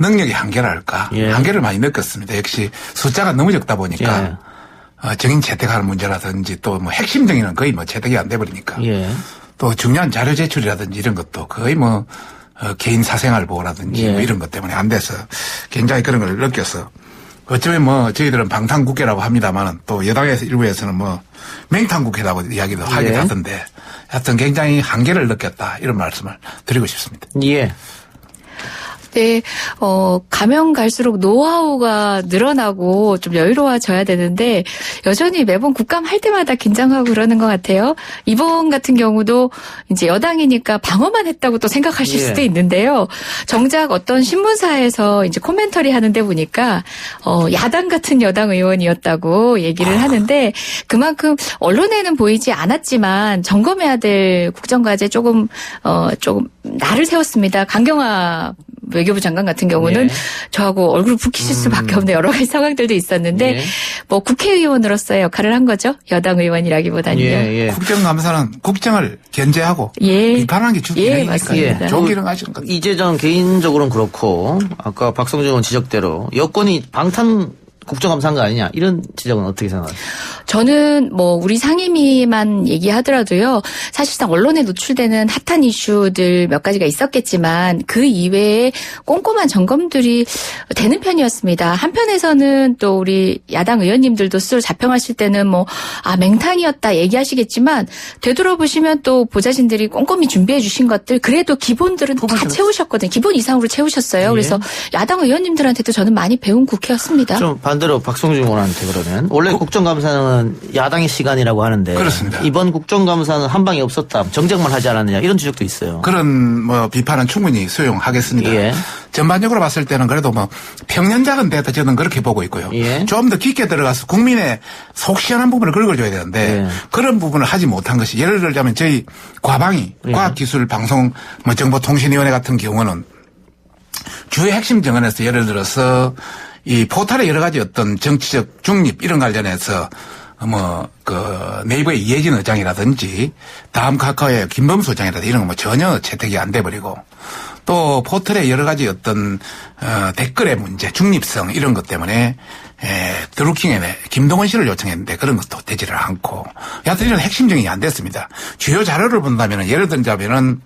능력의 한계랄까. 한계를 많이 느꼈습니다. 역시 숫자가 너무 적다 보니까 정인 채택하는 문제라든지 또 핵심적인 거의 채택이 안 돼버리니까. 또 중요한 자료 제출이라든지 이런 것도 거의 개인 사생활 보호라든지 이런 것 때문에 안 돼서 굉장히 그런 걸 느껴서 어쩌면 뭐 저희들은 방탄국회라고 합니다만 또 여당에서 일부에서는 뭐 맹탕국회라고 이야기도 하긴 하던데 하여튼 굉장히 한계를 느꼈다 이런 말씀을 드리고 싶습니다. 예. 네, 가면 갈수록 노하우가 늘어나고 좀 여유로워져야 되는데 여전히 매번 국감 할 때마다 긴장하고 그러는 것 같아요. 이번 같은 경우도 이제 여당이니까 방어만 했다고 또 생각하실 수도 있는데요. 정작 어떤 신문사에서 이제 코멘터리 하는데 보니까 야당 같은 여당 의원이었다고 얘기를 하는데 그만큼 언론에는 보이지 않았지만 점검해야 될 국정과제 조금 날을 세웠습니다. 강경화 외교부 장관 같은 경우는 저하고 얼굴 붉히실 수밖에 없는 여러 가지 상황들도 있었는데 뭐 국회의원으로서의 역할을 한 거죠. 여당 의원이라기보다는요. 국정감사는 국정을 견제하고 비판하는 게 주기능이니까 좋은 기능 하시는 것 같아요. 이재정 개인적으로는 그렇고 아까 박성준 의원 지적대로 여권이 방탄 국정감사한 거 아니냐 이런 지적은 어떻게 생각하세요? 저는 뭐 우리 상임위만 얘기하더라도요. 사실상 언론에 노출되는 핫한 이슈들 몇 가지가 있었겠지만 그 이외에 꼼꼼한 점검들이 되는 편이었습니다. 한편에서는 또 우리 야당 의원님들도 스스로 자평하실 때는 뭐 맹탕이었다 얘기하시겠지만 되돌아보시면 또 보좌진들이 꼼꼼히 준비해 주신 것들 그래도 기본들은 다 채우셨거든요. 기본 이상으로 채우셨어요. 그래서 야당 의원님들한테도 저는 많이 배운 국회였습니다. 좀 반대로 박성준 의원한테 그러면 원래 국정감사는 야당의 시간이라고 하는데 그렇습니다. 이번 국정감사는 한 방이 없었다. 정쟁만 하지 않았느냐 이런 지적도 있어요. 그런 뭐 비판은 충분히 수용하겠습니다. 전반적으로 봤을 때는 그래도 뭐 평년작은 됐다 저는 그렇게 보고 있고요. 좀 더 깊게 들어가서 국민의 속 시원한 부분을 긁어줘야 되는데 그런 부분을 하지 못한 것이 예를 들자면 저희 과방위 과학기술방송 뭐 정보통신위원회 같은 경우는 주요 핵심 정언에서 예를 들어서 이 포탈의 여러 가지 어떤 정치적 중립 이런 관련해서 네이버의 이혜진 의장이라든지 다음 카카오의 김범수 의장이라든지 이런 거 뭐 전혀 채택이 안 돼버리고 또 포털의 여러 가지 어떤 댓글의 문제, 중립성 이런 것 때문에 드루킹에 김동원 씨를 요청했는데 그런 것도 되지를 않고 여하튼 이런 핵심 정의가 안 됐습니다. 주요 자료를 본다면 예를 들자면은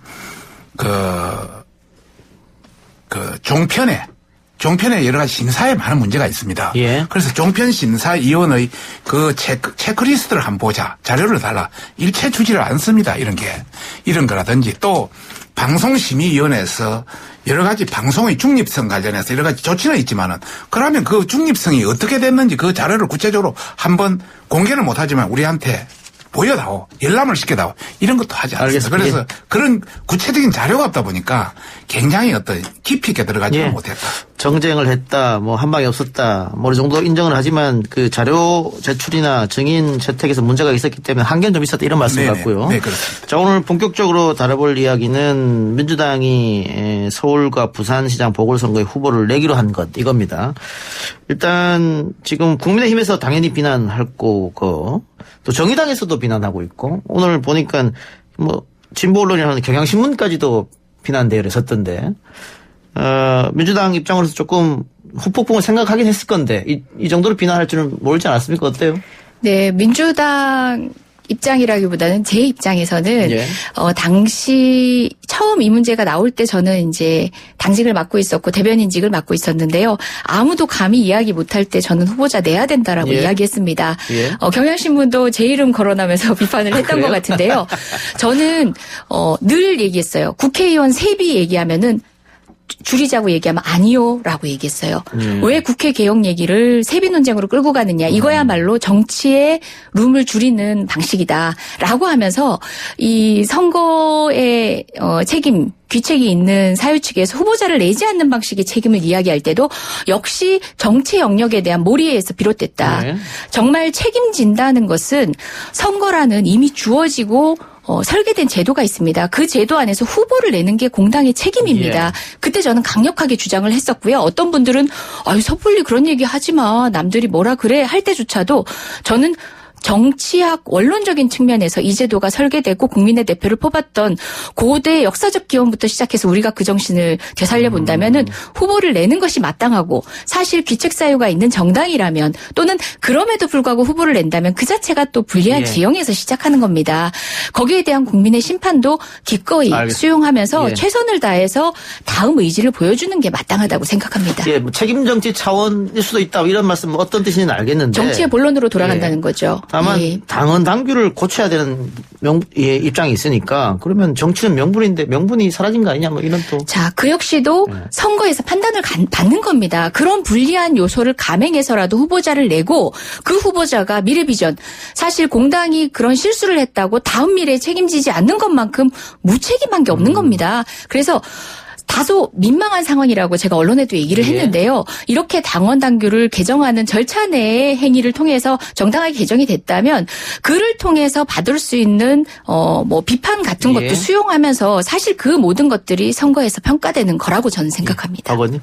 종편의 여러 가지 심사에 많은 문제가 있습니다. 그래서 종편 심사위원의 그 체크리스트를 한번 보자. 자료를 달라. 일체 주지를 않습니다. 이런 거라든지 또 방송심의위원회에서 여러 가지 방송의 중립성 관련해서 여러 가지 조치는 있지만은 그러면 그 중립성이 어떻게 됐는지 그 자료를 구체적으로 한번 공개는 못하지만 우리한테 보여다오, 열람을 시켜다오 이런 것도 하지 않습니다. 그래서 그런 구체적인 자료가 없다 보니까 굉장히 어떤 깊이 있게 들어가지는 못했다. 정쟁을 했다, 뭐 한 방이 없었다, 뭐 어느 정도 인정을 하지만 그 자료 제출이나 증인 채택에서 문제가 있었기 때문에 한계는 좀 있었다 이런 말씀 같고요. 네, 그렇습니다. 자, 오늘 본격적으로 다뤄볼 이야기는 민주당이 서울과 부산시장 보궐선거에 후보를 내기로 한 것 이겁니다. 일단 지금 국민의힘에서 당연히 비난할 거고 또 정의당에서도 비난하고 있고 오늘 보니까 뭐 진보 언론이라는 경향신문까지도 비난 대열에 섰던데 민주당 입장으로서 조금 후폭풍을 생각하긴 했을 건데 이 정도로 비난할 줄은 모르지 않았습니까? 어때요? 네, 민주당 입장이라기보다는 제 입장에서는 당시 처음 이 문제가 나올 때 저는 이제 당직을 맡고 있었고 대변인직을 맡고 있었는데요. 아무도 감히 이야기 못할 때 저는 후보자 내야 된다라고 이야기했습니다. 경향신문도 제 이름 거론하면서 비판을 했던 것 같은데요. 저는 늘 얘기했어요. 국회의원 세비 얘기하면은 줄이자고 얘기하면 아니요라고 얘기했어요. 왜 국회 개혁 얘기를 세비 논쟁으로 끌고 가느냐. 이거야말로 정치의 룸을 줄이는 방식이다라고 하면서 이 선거의 책임 귀책이 있는 사유 측에서 후보자를 내지 않는 방식의 책임을 이야기할 때도 역시 정치 영역에 대한 몰이에서 비롯됐다. 정말 책임진다는 것은 선거라는 이미 주어지고 설계된 제도가 있습니다. 그 제도 안에서 후보를 내는 게 공당의 책임입니다. 그때 저는 강력하게 주장을 했었고요. 어떤 분들은 섣불리 그런 얘기 하지 마. 남들이 뭐라 그래 할 때조차도 저는 정치학 원론적인 측면에서 이 제도가 설계되고 국민의 대표를 뽑았던 고대 역사적 기원부터 시작해서 우리가 그 정신을 되살려 본다면은 후보를 내는 것이 마땅하고 사실 귀책 사유가 있는 정당이라면 또는 그럼에도 불구하고 후보를 낸다면 그 자체가 또 불리한 지형에서 시작하는 겁니다. 거기에 대한 국민의 심판도 기꺼이 수용하면서 최선을 다해서 다음 의지를 보여주는 게 마땅하다고 생각합니다. 뭐 책임 정치 차원일 수도 있다 이런 말씀 어떤 뜻인지는 알겠는데 정치의 본론으로 돌아간다는 거죠. 다만 당헌 당규를 고쳐야 되는 입장이 있으니까 그러면 정치는 명분인데 명분이 사라진 거 아니냐 뭐 이런 또. 자, 그 역시도 선거에서 판단을 받는 겁니다. 그런 불리한 요소를 감행해서라도 후보자를 내고 그 후보자가 미래 비전 사실 공당이 그런 실수를 했다고 다음 미래에 책임지지 않는 것만큼 무책임한 게 없는 겁니다. 그래서 다소 민망한 상황이라고 제가 언론에도 얘기를 했는데요. 이렇게 당원 당규를 개정하는 절차 내의 행위를 통해서 정당하게 개정이 됐다면 그를 통해서 받을 수 있는 뭐 비판 같은 것도 수용하면서 사실 그 모든 것들이 선거에서 평가되는 거라고 저는 생각합니다. 박원님.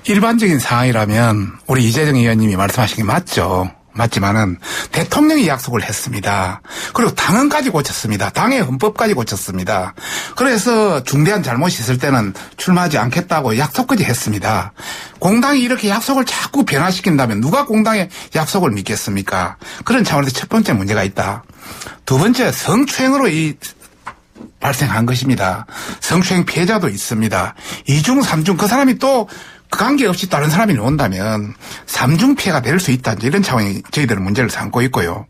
일반적인 상황이라면 우리 이재정 의원님이 말씀하신 게 맞죠. 맞지만은 대통령이 약속을 했습니다. 그리고 당헌까지 고쳤습니다. 당의 헌법까지 고쳤습니다. 그래서 중대한 잘못이 있을 때는 출마하지 않겠다고 약속까지 했습니다. 공당이 이렇게 약속을 자꾸 변화시킨다면 누가 공당의 약속을 믿겠습니까? 그런 차원에서 첫 번째 문제가 있다. 두 번째 성추행으로 발생한 것입니다. 성추행 피해자도 있습니다. 2중, 3중 그 사람이 또 그 관계없이 다른 사람이 나온다면 3중 피해가 될 수 있다. 이런 차원이 저희들은 문제를 삼고 있고요.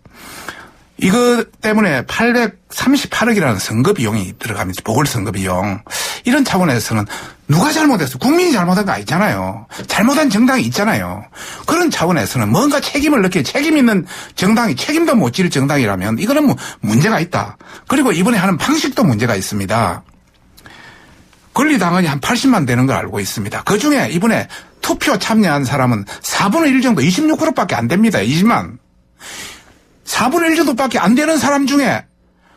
이것 때문에 838억이라는 선거 비용이 들어가면서 보궐선거 비용. 이런 차원에서는 누가 잘못했어? 국민이 잘못한 거 아니잖아요. 잘못한 정당이 있잖아요. 그런 차원에서는 뭔가 책임을 느끼 책임 있는 정당이 책임도 못 질 정당이라면 이거는 뭐 문제가 있다. 그리고 이번에 하는 방식도 문제가 있습니다. 권리당원이 한 80만 되는 걸 알고 있습니다. 그중에 이번에 투표 참여한 사람은 4분의 1 정도 26%밖에 안 됩니다. 20만. 4분의 1 정도밖에 안 되는 사람 중에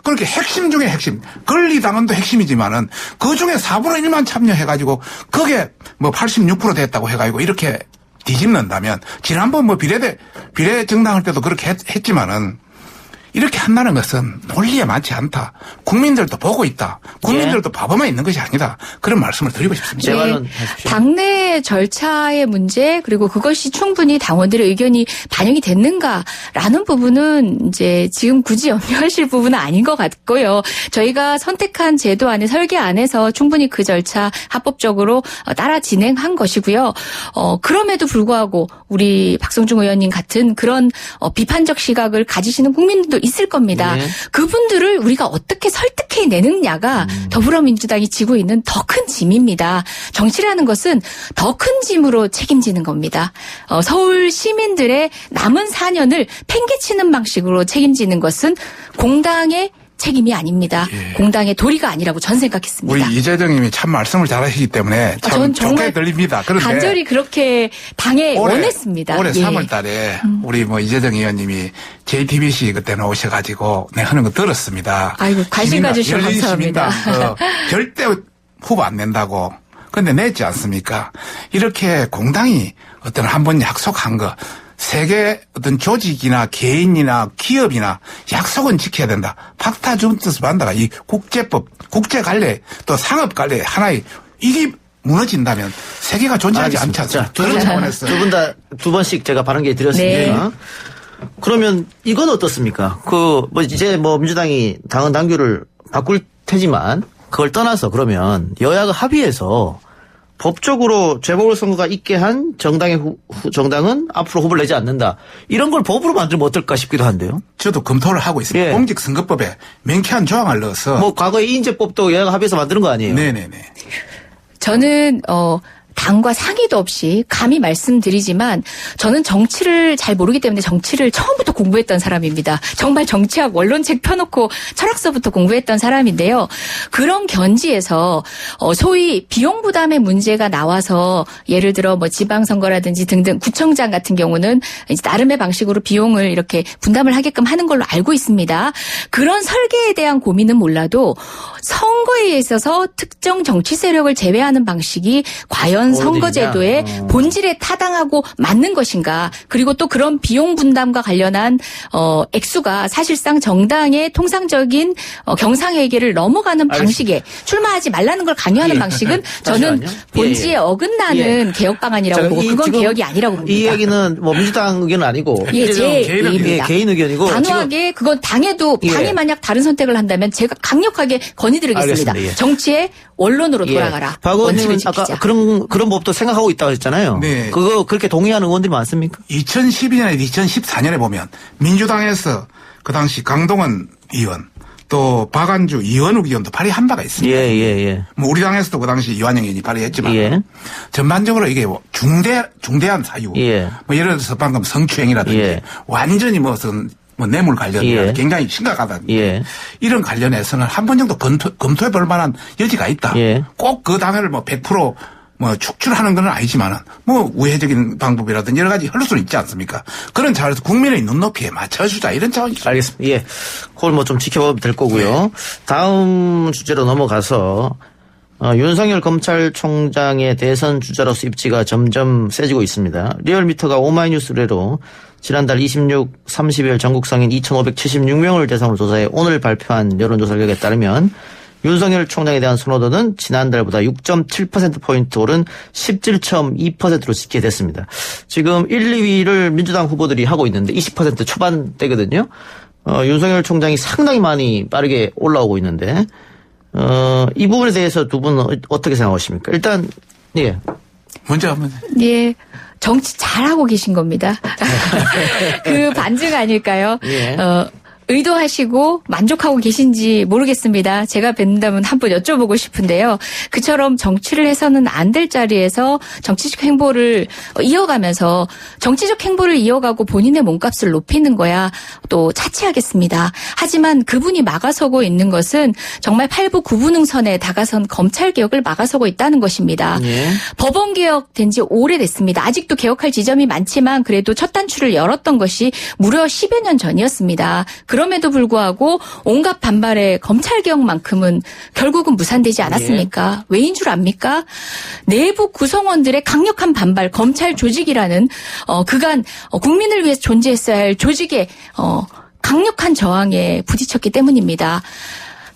그렇게 핵심 중에 핵심. 권리당원도 핵심이지만은 그중에 4분의 1만 참여해가지고 그게 뭐 86% 됐다고 해가지고 이렇게 뒤집는다면 지난번 뭐 비례 정당 할 때도 그렇게 했지만은 이렇게 한다는 것은 논리에 맞지 않다. 국민들도 보고 있다. 국민들도 바보만 있는 것이 아니다. 그런 말씀을 드리고 싶습니다. 당내 절차의 문제 그리고 그것이 충분히 당원들의 의견이 반영이 됐는가라는 부분은 이제 지금 굳이 염려하실 부분은 아닌 것 같고요. 저희가 선택한 제도 안에 설계 안에서 충분히 그 절차 합법적으로 따라 진행한 것이고요. 그럼에도 불구하고 우리 박성중 의원님 같은 그런 비판적 시각을 가지시는 국민들도 있을 겁니다. 그분들을 우리가 어떻게 설득해내느냐가 더불어민주당이 지고 있는 더 큰 짐입니다. 정치라는 것은 더 큰 짐으로 책임지는 겁니다. 서울 시민들의 남은 4년을 팽개치는 방식으로 책임지는 것은 공당의 책임이 아닙니다. 공당의 도리가 아니라고 전 생각했습니다. 우리 이재정님이 참 말씀을 잘하시기 때문에 참 좋게 들립니다. 그런데 간절히 그렇게 당에 원했습니다. 올해 3월 달에 우리 뭐 이재정 의원님이 JTBC 그때 나오셔가지고 내 하는 거 들었습니다. 아이고 관심 가주셔서 감사합니다. 절대 후보 안 낸다고. 그런데 냈지 않습니까? 이렇게 공당이 어떤 한번 약속한 거 세계 어떤 조직이나 개인이나 기업이나 약속은 지켜야 된다. 팍타 준트스 반다가 이 국제법, 국제관례 또 상업관례 하나의 이게 무너진다면 세계가 존재하지 않지 않습니까? 두 분 다 두 번씩 제가 발언기에 드렸습니다. 그러면 이건 어떻습니까? 이제 민주당이 당헌 당규를 바꿀 테지만 그걸 떠나서 그러면 여야가 합의해서 법적으로 재보궐선거가 있게 한 정당은 앞으로 후보를 내지 않는다. 이런 걸 법으로 만들면 어떨까 싶기도 한데요. 저도 검토를 하고 있습니다. 공직선거법에 명쾌한 조항을 넣어서. 과거에 이인제법도 여야가 합의해서 만드는 거 아니에요? 네네네. 저는 당과 상의도 없이 감히 말씀드리지만 저는 정치를 잘 모르기 때문에 정치를 처음부터 공부했던 사람입니다. 정말 정치학 원론책 펴놓고 철학서부터 공부했던 사람인데요. 그런 견지에서 소위 비용 부담의 문제가 나와서 예를 들어 지방선거라든지 등등 구청장 같은 경우는 이제 나름의 방식으로 비용을 이렇게 분담을 하게끔 하는 걸로 알고 있습니다. 그런 설계에 대한 고민은 몰라도 선거에 있어서 특정 정치 세력을 제외하는 방식이 과연 이런 선거제도의 본질에 타당하고 맞는 것인가. 그리고 또 그런 비용 분담과 관련한 액수가 사실상 정당의 통상적인 경상회계를 넘어가는 방식에 출마하지 말라는 걸 강요하는 방식은 저는 본질에 어긋나는 개혁 방안이라고 보고 그건 개혁이 아니라고 봅니다. 이 얘기는 뭐 민주당 의견은 아니고 제 의견입니다. 개인 의견이고 단호하게 그건 당이 만약 다른 선택을 한다면 제가 강력하게 건의드리겠습니다. 알겠습니다. 정치의 원론으로 돌아가라. 박원님은 아까 그런 법도 생각하고 있다고 했잖아요. 네. 그거 그렇게 동의하는 의원들이 많습니까? 2012년에 2014년에 보면 민주당에서 그 당시 강동원 의원 또 박안주 이원욱 의원도 발의한 바가 있습니다. 예. 뭐 우리 당에서도 그 당시 이완영 의원이 발의했지만 전반적으로 이게 중대한 사유. 뭐 예를 들어서 방금 성추행이라든지 완전히 무슨 뇌물 관련 굉장히 심각하다. 이런 관련해서는 한 번 정도 검토해 볼 만한 여지가 있다. 꼭 그 당을 뭐 100% 뭐 축출하는 건 아니지만은 뭐 우회적인 방법이라든지 여러 가지 흘릴 수는 있지 않습니까? 그런 차원에서 국민의 눈높이에 맞춰주자 이런 차원이죠. 알겠습니다. 그걸 뭐 좀 지켜보면 될 거고요. 다음 주제로 넘어가서 윤석열 검찰총장의 대선 주자로서 입지가 점점 세지고 있습니다. 리얼미터가 오마이뉴스 의뢰로 지난달 26, 30일 전국 성인 2,576명을 대상으로 조사해 오늘 발표한 여론조사 결과에 따르면 윤석열 총장에 대한 선호도는 지난달보다 6.7%포인트 오른 17.2%로 지키게 됐습니다. 지금 1, 2위를 민주당 후보들이 하고 있는데 20% 초반대거든요. 윤석열 총장이 상당히 많이 빠르게 올라오고 있는데 이 부분에 대해서 두 분은 어떻게 생각하십니까? 일단 먼저 한번. 정치 잘하고 계신 겁니다. 그 반증 아닐까요? 의도하시고 만족하고 계신지 모르겠습니다. 제가 뵙는다면 한번 여쭤보고 싶은데요. 그처럼 정치를 해서는 안 될 자리에서 정치적 행보를 이어가면서 정치적 행보를 이어가고 본인의 몸값을 높이는 거야 또 차치하겠습니다. 하지만 그분이 막아서고 있는 것은 정말 8부 9부능선에 다가선 검찰개혁을 막아서고 있다는 것입니다. 법원개혁 된 지 오래됐습니다. 아직도 개혁할 지점이 많지만 그래도 첫 단추를 열었던 것이 무려 10여 년 전이었습니다. 그럼에도 불구하고 온갖 반발에 검찰개혁만큼은 결국은 무산되지 않았습니까? 왜인 줄 압니까? 내부 구성원들의 강력한 반발, 검찰 조직이라는 그간 국민을 위해서 존재했어야 할 조직의 강력한 저항에 부딪혔기 때문입니다.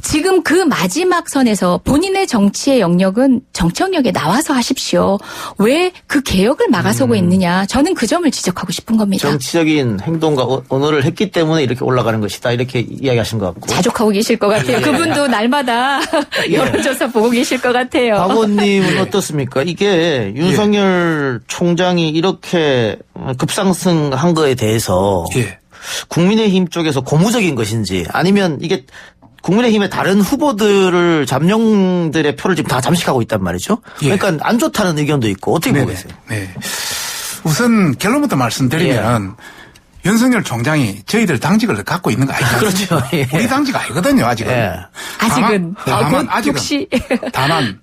지금 그 마지막 선에서 본인의 정치의 영역은 정치 영역에 나와서 하십시오. 왜 그 개혁을 막아서고 있느냐. 저는 그 점을 지적하고 싶은 겁니다. 정치적인 행동과 언어를 했기 때문에 이렇게 올라가는 것이다. 이렇게 이야기하신 것 같고. 자족하고 계실 것 같아요. 그분도 날마다 여론조사 보고 계실 것 같아요. 박 의원님은 어떻습니까? 이게 윤석열 총장이 이렇게 급상승한 거에 대해서 국민의힘 쪽에서 고무적인 것인지 아니면 이게 국민의힘의 다른 후보들을 잠룡들의 표를 지금 다 잠식하고 있단 말이죠. 그러니까 안 좋다는 의견도 있고 어떻게 보겠어요? 우선 결론부터 말씀드리면 윤석열 총장이 저희들 당직을 갖고 있는 거 아니죠? 그렇죠. 우리 당직 아니거든요, 아직은. 아직은. 다만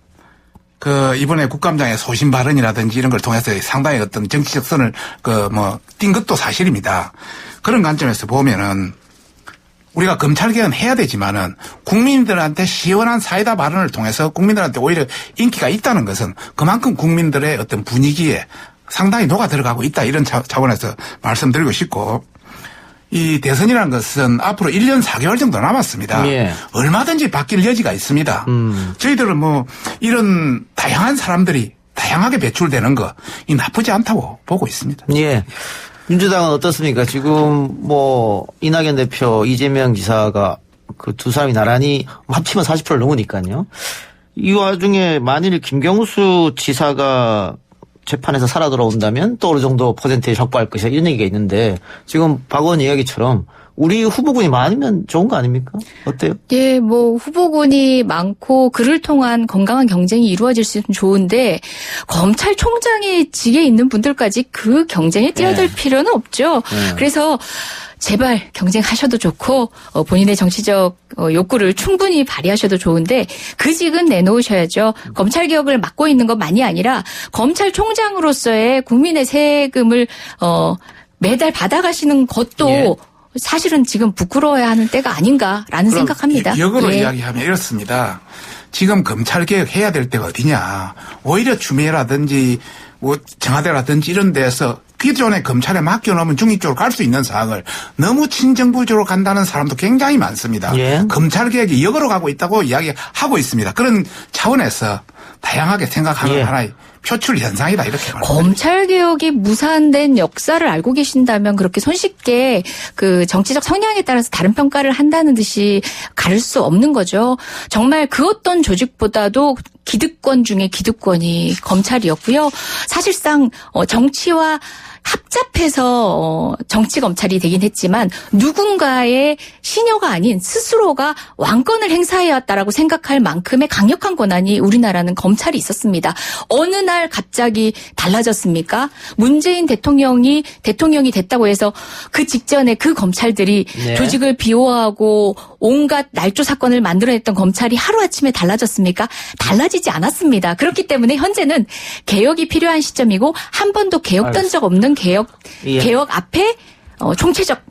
이번에 국감장의 소신 발언이라든지 이런 걸 통해서 상당히 어떤 정치적 선을 띈 것도 사실입니다. 그런 관점에서 보면은 우리가 검찰개혁은 해야 되지만은 국민들한테 시원한 사이다 발언을 통해서 국민들한테 오히려 인기가 있다는 것은 그만큼 국민들의 어떤 분위기에 상당히 녹아 들어가고 있다 이런 차원에서 말씀드리고 싶고 이 대선이라는 것은 앞으로 1년 4개월 정도 남았습니다. 얼마든지 바뀔 여지가 있습니다. 저희들은 이런 다양한 사람들이 다양하게 배출되는 거 이 나쁘지 않다고 보고 있습니다. 민주당은 어떻습니까? 지금 이낙연 대표, 이재명 지사가 그 두 사람이 나란히 합치면 40%를 넘으니까요. 이 와중에 만일 김경수 지사가 재판에서 살아 돌아온다면 또 어느 정도 퍼센테이지 확보할 것이다 이런 얘기가 있는데 지금 박 의원 이야기처럼 우리 후보군이 많으면 좋은 거 아닙니까? 어때요? 후보군이 많고 그를 통한 건강한 경쟁이 이루어질 수 있으면 좋은데 검찰총장이 직에 있는 분들까지 그 경쟁에 뛰어들 필요는 없죠. 그래서 제발 경쟁하셔도 좋고 본인의 정치적 욕구를 충분히 발휘하셔도 좋은데 그 직은 내놓으셔야죠. 검찰개혁을 맡고 있는 것만이 아니라 검찰총장으로서의 국민의 세금을 매달 받아가시는 것도 사실은 지금 부끄러워야 하는 때가 아닌가라는 생각합니다. 역으로 이야기하면 이렇습니다. 지금 검찰개혁 해야 될 때가 어디냐. 오히려 추미애라든지 뭐 청와대라든지 이런 데서 기존의 검찰에 맡겨놓으면 중립적으로 갈 수 있는 사항을 너무 친정부적으로 간다는 사람도 굉장히 많습니다. 예. 검찰개혁이 역으로 가고 있다고 이야기하고 있습니다. 그런 차원에서 다양하게 생각하는 예. 하나의 표출 현상이다 이렇게 말합니다. 검찰개혁이 무산된 역사를 알고 계신다면 그렇게 손쉽게 그 정치적 성향에 따라서 다른 평가를 한다는 듯이 가릴 수 없는 거죠. 정말 그 어떤 조직보다도 기득권 중에 기득권이 검찰이었고요. 사실상 정치와 합잡해서 정치 검찰이 되긴 했지만 누군가의 시녀가 아닌 스스로가 왕권을 행사해왔다라고 생각할 만큼의 강력한 권한이 우리나라는 검찰이 있었습니다. 어느 날 갑자기 달라졌습니까? 문재인 대통령이 됐다고 해서 그 직전에 그 검찰들이 네. 조직을 비호하고 온갖 날조 사건을 만들어냈던 검찰이 하루아침에 달라졌습니까? 달라지지 않았습니다. 그렇기 때문에 현재는 개혁이 필요한 시점이고 한 번도 개혁된 적 없는 개혁 앞에 총체적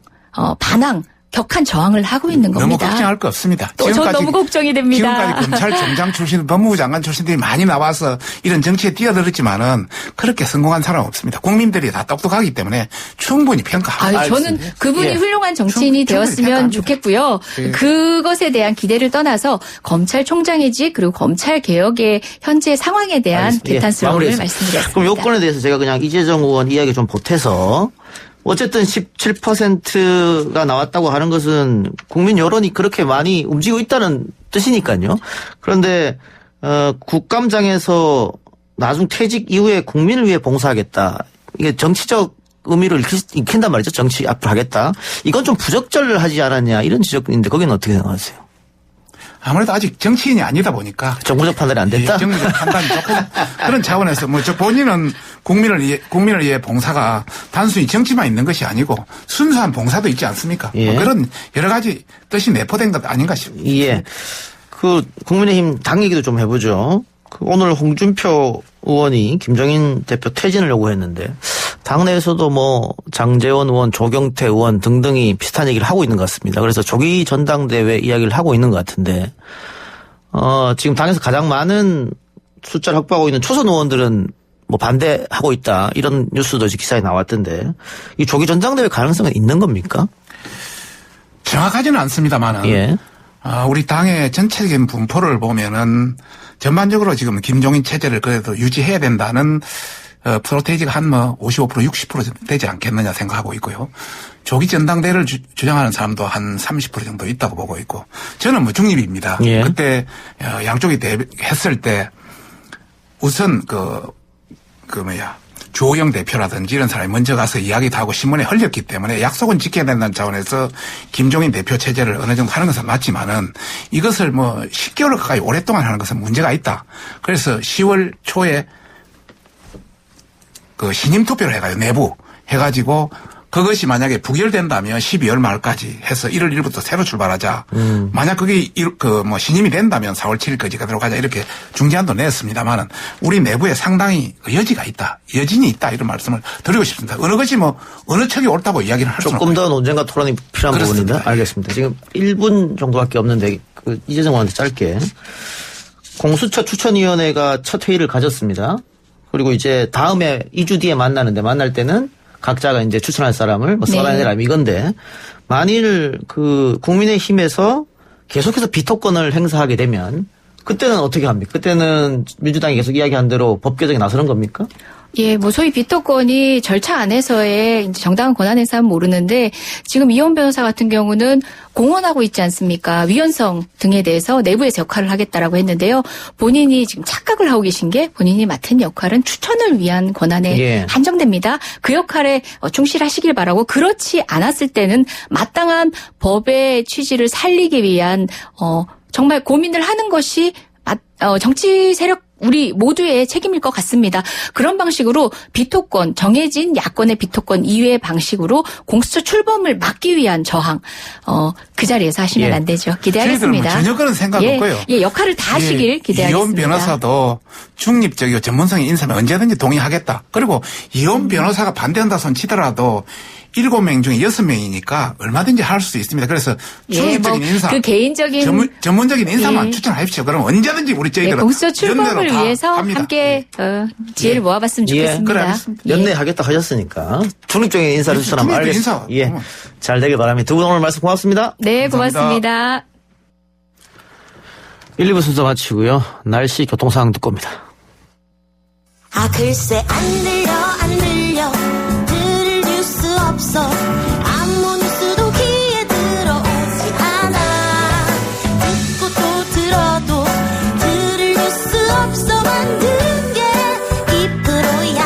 반항, 격한 저항을 하고 있는 겁니다. 너무 걱정할 거 없습니다. 저 너무 걱정이 됩니다. 지금까지 검찰총장 출신, 법무부 장관 출신들이 많이 나와서 이런 정치에 뛰어들었지만은 그렇게 성공한 사람 없습니다. 국민들이 다 똑똑하기 때문에 충분히 평가하고 저는 그분이 훌륭한 정치인이 되었으면 좋겠고요. 그것에 대한 기대를 떠나서 검찰총장이지 그리고 검찰개혁의 현재 상황에 대한 개탄스러움을 말씀드렸습니다. 그럼 요건에 대해서 제가 그냥 이재정 의원 이야기 좀 보태서 어쨌든 17%가 나왔다고 하는 것은 국민 여론이 그렇게 많이 움직이고 있다는 뜻이니까요. 그런데 국감장에서 나중 퇴직 이후에 국민을 위해 봉사하겠다. 이게 정치적 의미를 익힌단 말이죠. 정치 앞으로 하겠다. 이건 좀 부적절하지 않았냐 이런 지적인데 거기는 어떻게 생각하세요? 아무래도 아직 정치인이 아니다 보니까 정부적 판단이 안 됐다. 정부적 판단이 조금 그런 차원에서 본인은 국민을 위해 봉사가 단순히 정치만 있는 것이 아니고 순수한 봉사도 있지 않습니까? 예. 그런 여러 가지 뜻이 내포된 것 아닌가 싶습니다. 예. 그 국민의힘 당 얘기도 좀 해보죠. 오늘 홍준표 의원이 김종인 대표 퇴진을 요구했는데 당내에서도 뭐 장제원 의원, 조경태 의원 등등이 비슷한 얘기를 하고 있는 것 같습니다. 그래서 조기 전당대회 이야기를 하고 있는 것 같은데 지금 당에서 가장 많은 숫자를 확보하고 있는 초선 의원들은 뭐 반대하고 있다 이런 뉴스도 기사에 나왔던데 이 조기 전당대회 가능성은 있는 겁니까? 정확하지는 않습니다만은 예. 우리 당의 전체적인 분포를 보면은 전반적으로 지금 김종인 체제를 그래도 유지해야 된다는 프로테이지가 한 55% 60% 되지 않겠느냐 생각하고 있고요. 조기 전당대회를 주장하는 사람도 한 30% 정도 있다고 보고 있고 저는 중립입니다. 예. 그때 양쪽이 했을 때 우선 주호영 대표라든지 이런 사람이 먼저 가서 이야기도 하고 신문에 흘렸기 때문에 약속은 지켜야 된다는 차원에서 김종인 대표 체제를 어느 정도 하는 것은 맞지만은 이것을 10개월 가까이 오랫동안 하는 것은 문제가 있다. 그래서 10월 초에 신임 투표를 해가지고 내부 해가지고 그것이 만약에 부결된다면 12월 말까지 해서 1월 1일부터 새로 출발하자. 만약 그게 신임이 된다면 4월 7일까지 가도록 하자. 이렇게 중재안도 냈습니다만은 우리 내부에 상당히 여지가 있다. 여진이 있다. 이런 말씀을 드리고 싶습니다. 어느 것이 어느 척이 옳다고 이야기를 할 수는 없고요. 조금 더 논쟁과 토론이 필요한 그렇습니다. 부분인데 알겠습니다. 지금 1분 정도밖에 없는데 이재정 의원한테 짧게 공수처 추천위원회가 첫 회의를 가졌습니다. 그리고 이제 다음에 2주 뒤에 만날 때는 각자가 이제 추천할 사람을 써내라 이건데 만일 국민의힘에서 계속해서 비토권을 행사하게 되면 그때는 어떻게 합니까? 그때는 민주당이 계속 이야기한 대로 법 개정에 나서는 겁니까? 예, 소위 비토권이 절차 안에서의 이제 정당한 권한 행사는 모르는데 지금 이혼 변호사 같은 경우는 공언하고 있지 않습니까? 위헌성 등에 대해서 내부에서 역할을 하겠다라고 했는데요. 본인이 지금 착각을 하고 계신 게 본인이 맡은 역할은 추천을 위한 권한에 한정됩니다. 그 역할에 충실하시길 바라고 그렇지 않았을 때는 마땅한 법의 취지를 살리기 위한 정말 고민을 하는 것이 정치 세력 우리 모두의 책임일 것 같습니다. 그런 방식으로 비토권, 정해진 야권의 비토권 이외의 방식으로 공수처 출범을 막기 위한 저항, 그 자리에서 하시면 안 되죠. 기대하겠습니다. 전혀 그런 생각 없고요. 역할을 다 하시길 기대하겠습니다. 이혼 변호사도 중립적이고 전문성이 인사면 언제든지 동의하겠다. 그리고 이혼 변호사가 반대한다 손 치더라도 7명 중에 6명이니까 얼마든지 할 수 있습니다. 그래서 중립적인 인사, 그 개인적인 전문적인 인사만 추천하십시오. 그럼 언제든지 우리 저희들은 공수처 출범을 위해서 합니다. 함께 지혜를 모아봤으면 좋겠습니다. 연내하겠다 하셨으니까 중립적인 인사를 추천하면 알겠습니다. 예, 잘 되길 바랍니다. 두 분 오늘 말씀 고맙습니다. 네, 고맙습니다. 1, 2부 순서 마치고요. 날씨 교통 상황 듣고 옵니다. 글쎄 안 들려 들을 뉴스 없어 아무 뉴스도 귀에 들어오지 않아 듣고 또 들어도 들을 뉴스 없어 만든 게 2%야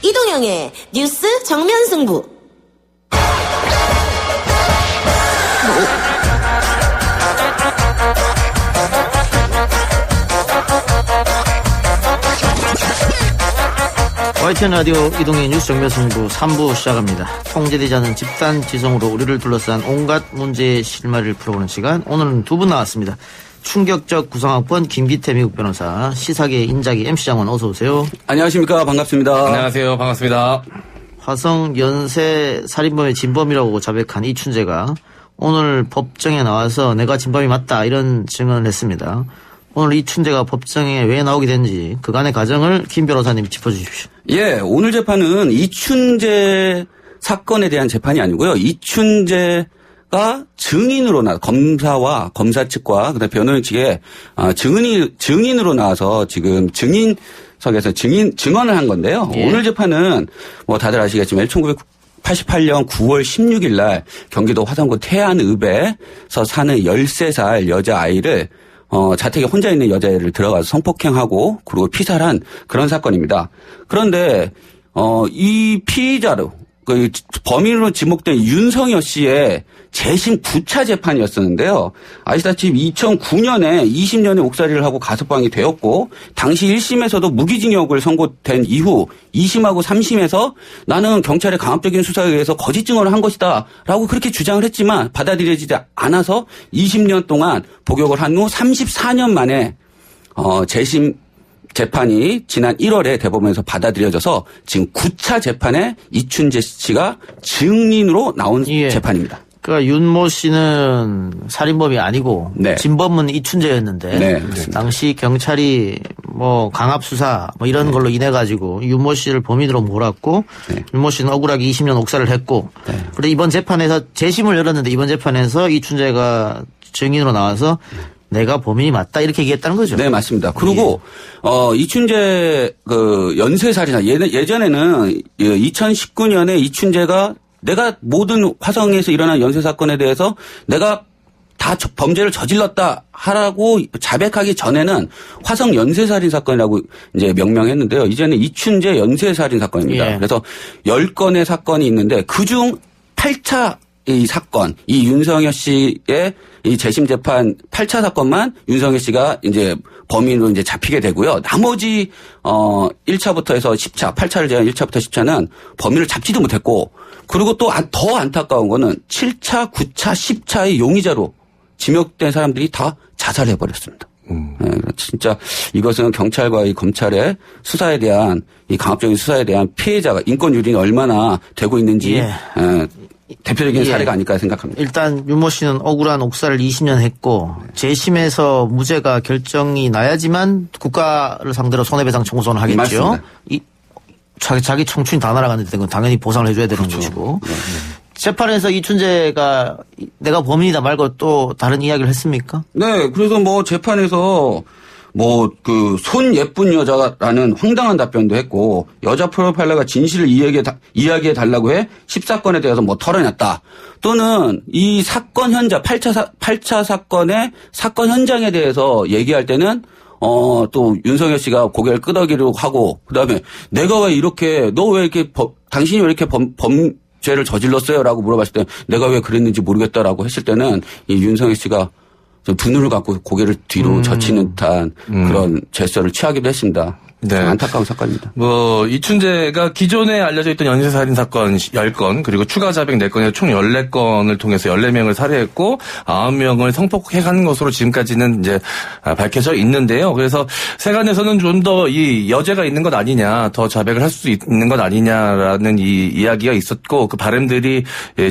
이동영의 뉴스 정면 승부. YTN 라디오 이동의 뉴스 정면 승부 3부 시작합니다. 통제되지 않은 집단 지성으로 우리를 둘러싼 온갖 문제의 실마리를 풀어보는 시간. 오늘은 두 분 나왔습니다. 충격적 구성학번 김기태 미국 변호사, 시사계 인자기 MC장원 어서 오세요. 안녕하십니까. 반갑습니다. 안녕하세요. 반갑습니다. 화성 연쇄 살인범의 진범이라고 자백한 이춘재가 오늘 법정에 나와서 내가 진범이 맞다 이런 증언을 했습니다. 오늘 이춘재가 법정에 왜 나오게 된지 그간의 과정을 김 변호사님 짚어주십시오. 예, 오늘 재판은 이춘재 사건에 대한 재판이 아니고요. 이춘재가 증인으로 검사와 검사 측과 그다음에 변호인 측에 증인으로 나와서 지금 증인석에서 증언을 한 건데요. 예. 오늘 재판은 뭐 다들 아시겠지만 1988년 9월 16일 날 경기도 화성구 태안읍에서 사는 13살 여자아이를 자택에 혼자 있는 여자애를 들어가서 성폭행하고 그리고 피살한 그런 사건입니다. 그런데 이 피의자로 그 범인으로 지목된 윤성여 씨의 재심 9차 재판이었었는데요. 아시다시피 2009년에 20년의 옥살이를 하고 가석방이 되었고 당시 1심에서도 무기징역을 선고된 이후 2심하고 3심에서 나는 경찰의 강압적인 수사에 의해서 거짓 증언을 한 것이다 라고 그렇게 주장을 했지만 받아들여지지 않아서 20년 동안 복역을 한 후 34년 만에 재심 재판이 지난 1월에 대법원에서 받아들여져서 지금 9차 재판에 이춘재 씨가 증인으로 나온 재판입니다. 그러니까 윤모 씨는 살인범이 아니고 네. 진범은 이춘재였는데 네. 당시 경찰이 뭐 강압 수사 뭐 이런 걸로 인해 가지고 윤모 씨를 범인으로 몰았고 윤모 씨는 억울하게 20년 옥살을 했고 그런데 이번 재판에서 재심을 열었는데 이번 재판에서 이춘재가 증인으로 나와서 내가 범인이 맞다 이렇게 얘기했다는 거죠. 네, 맞습니다. 그리고 이춘재 그 연쇄살인자 예전에는 2019년에 이춘재가 내가 모든 화성에서 일어난 연쇄 사건에 대해서 내가 다 범죄를 저질렀다 하라고 자백하기 전에는 화성 연쇄살인 사건이라고 이제 명명했는데요. 이제는 이춘재 연쇄살인 사건입니다. 예. 그래서 10건의 사건이 있는데 그중 8차 이 사건, 이 윤성여 씨의 이 재심 재판 8차 사건만 윤성여 씨가 이제 범인으로 이제 잡히게 되고요. 나머지 1차부터 해서 10차, 8차를 제한 1차부터 10차는 범인을 잡지도 못했고 그리고 또 더 안타까운 거는 7차, 9차, 10차의 용의자로 지목된 사람들이 다 자살해 버렸습니다. 네, 진짜 이것은 경찰과 이 검찰의 수사에 대한 이 강압적인 수사에 대한 피해자가 인권 유린이 얼마나 되고 있는지 대표적인 사례가 아닐까 생각합니다. 일단 윤모 씨는 억울한 옥살을 20년 했고 재심에서 무죄가 결정이 나야지만 국가를 상대로 손해배상 청구서는 하겠죠. 맞습니다. 자기 청춘이 다 날아갔는데 그건 당연히 보상을 해줘야 되는 그렇죠. 것이고. 재판에서 이춘재가 내가 범인이다 말고 또 다른 이야기를 했습니까? 네. 그래서 뭐 재판에서 뭐 그 손 예쁜 여자라는 황당한 답변도 했고 여자 프로파일러가 진실을 이야기해 달라고 해 14건에 대해서 뭐 털어냈다. 또는 이 사건 현장 8차 사건의 사건 현장에 대해서 얘기할 때는 또 윤석열 씨가 고개를 끄덕이려고 하고 그다음에 내가 왜 이렇게 너 왜 이렇게 당신이 왜 이렇게 범죄를 저질렀어요라고 물어봤을 때 내가 왜 그랬는지 모르겠다라고 했을 때는 이 윤석열 씨가 좀 두 눈을 감고 고개를 뒤로 젖히는 듯한 그런 제스처를 취하기도 했습니다. 네. 안타까운 사건입니다. 이춘재가 기존에 알려져 있던 연쇄살인 사건 10건 그리고 추가 자백 4건에서 총 14건을 통해서 14명을 살해했고 9명을 성폭행한 것으로 지금까지는 이제 밝혀져 있는데요. 그래서 세간에서는 좀 더 이 여죄가 있는 것 아니냐, 더 자백을 할 수 있는 것 아니냐라는 이 이야기가 있었고 그 바람들이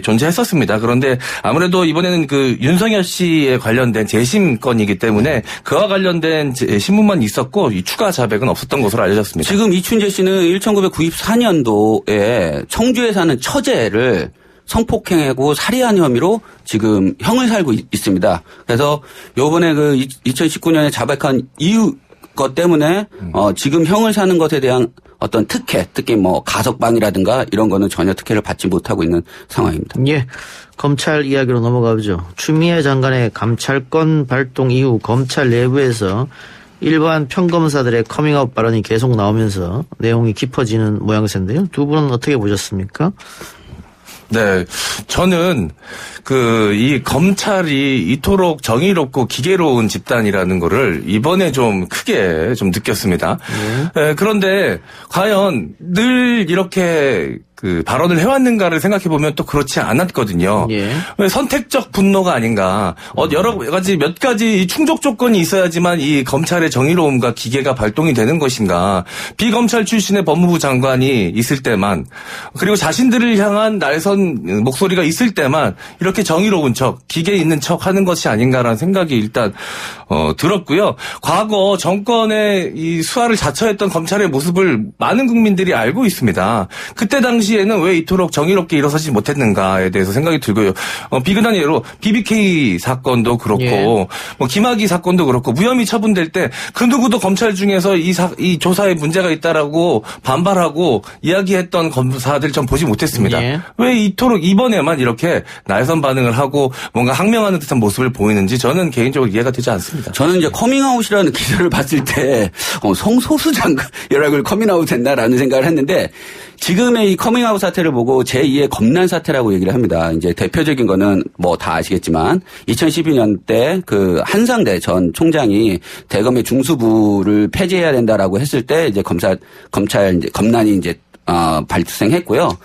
존재했었습니다. 그런데 아무래도 이번에는 그 윤석열 씨에 관련된 재심 건이기 때문에 그와 관련된 신문만 있었고 이 추가 자백은 없었던 것으로 알려졌습니다. 지금 이춘재 씨는 1994년도에 청주에 사는 처제를 성폭행하고 살해한 혐의로 지금 형을 살고 있습니다. 그래서 요번에 그 2019년에 자백한 이유 것 때문에 지금 형을 사는 것에 대한 어떤 특혜, 특히 뭐 가석방이라든가 이런 거는 전혀 특혜를 받지 못하고 있는 상황입니다. 예. 검찰 이야기로 넘어가보죠. 추미애 장관의 감찰권 발동 이후 검찰 내부에서 일반 평검사들의 커밍아웃 발언이 계속 나오면서 내용이 깊어지는 모양새인데요. 두 분은 어떻게 보셨습니까? 네. 저는 이 검찰이 이토록 정의롭고 기계로운 집단이라는 거를 이번에 좀 크게 좀 느꼈습니다. 네, 그런데 과연 늘 이렇게 발언을 해왔는가를 생각해보면 또 그렇지 않았거든요. 예. 왜 선택적 분노가 아닌가. 여러 가지 몇 가지 충족 조건이 있어야지만 이 검찰의 정의로움과 기계가 발동이 되는 것인가. 비검찰 출신의 법무부 장관이 있을 때만 그리고 자신들을 향한 날선 목소리가 있을 때만 이렇게 정의로운 척, 기계 있는 척 하는 것이 아닌가라는 생각이 일단 들었고요. 과거 정권의 이 수하를 자처했던 검찰의 모습을 많은 국민들이 알고 있습니다. 그때 당시에는 왜 이토록 정의롭게 일어서지 못했는가에 대해서 생각이 들고요. 비근한 예로 BBK 사건도 그렇고 예. 김학의 사건도 그렇고 무혐의 처분될 때 그 누구도 검찰 중에서 이 조사에 문제가 있다라고 반발하고 이야기했던 검사들 전 보지 못했습니다. 예. 왜 이토록 이번에만 이렇게 날선 반응을 하고 뭔가 항명하는 듯한 모습을 보이는지 저는 개인적으로 이해가 되지 않습니다. 저는 이제 커밍아웃이라는 기사를 봤을 때 성소수 장관이라고 커밍아웃 했나라는 생각을 했는데 지금의 이 커밍아웃 사태를 보고 제2의 검난 사태라고 얘기를 합니다. 이제 대표적인 거는 뭐 다 아시겠지만 2012년 때 그 한상대 전 총장이 대검의 중수부를 폐지해야 된다라고 했을 때 이제 검찰 이제 검난이 이제 발생했고요.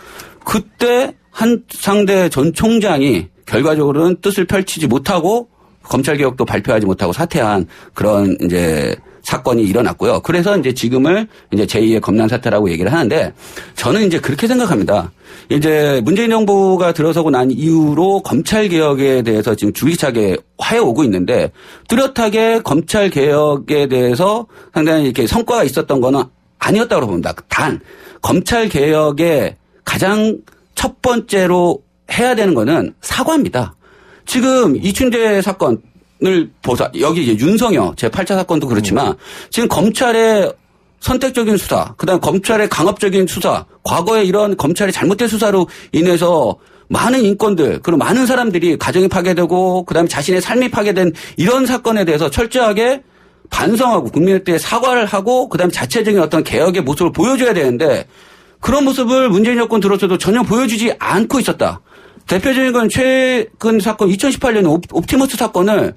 그때 한상대 전 총장이 결과적으로는 뜻을 펼치지 못하고 검찰 개혁도 발표하지 못하고 사퇴한 그런 이제 사건이 일어났고요. 그래서 이제 지금을 이제 제2의 검난 사태라고 얘기를 하는데 저는 이제 그렇게 생각합니다. 이제 문재인 정부가 들어서고 난 이후로 검찰 개혁에 대해서 지금 줄기차게 해오고 있는데 뚜렷하게 검찰 개혁에 대해서 상당히 이렇게 성과가 있었던 거는 아니었다고 봅니다. 단 검찰 개혁의 가장 첫 번째로 해야 되는 거는 사과입니다. 지금 이춘재 사건 여기 이제 윤석열 제8차 사건도 그렇지만 지금 검찰의 선택적인 수사, 그다음 검찰의 강압적인 수사, 과거에 이런 검찰의 잘못된 수사로 인해서 많은 인권들 그리고 많은 사람들이 가정이 파괴되고 그다음에 자신의 삶이 파괴된 이런 사건에 대해서 철저하게 반성하고 국민한테 사과를 하고 그다음에 자체적인 어떤 개혁의 모습을 보여줘야 되는데 그런 모습을 문재인 정권 들어서도 전혀 보여주지 않고 있었다. 대표적인 건 최근 사건 2018년 옵티머스 사건을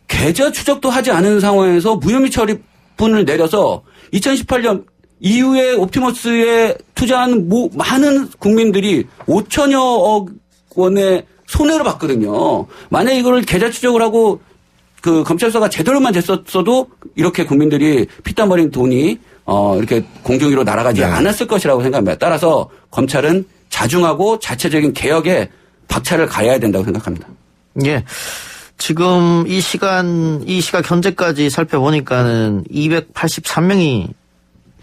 계좌 추적도 하지 않은 상황에서 무혐의 처리분을 내려서 2018년 이후에 옵티머스에 투자한 많은 국민들이 5천여억 원의 손해를 봤거든요. 만약에 이걸 계좌 추적을 하고 그 검찰 수사가 제대로만 됐었어도 이렇게 국민들이 피땀 흘린 돈이 이렇게 공중위로 날아가지 않았을 것이라고 생각합니다. 따라서 검찰은 자중하고 자체적인 개혁에 박차를 가해야 된다고 생각합니다. 예. 지금 이 시각 현재까지 살펴보니까는 283명이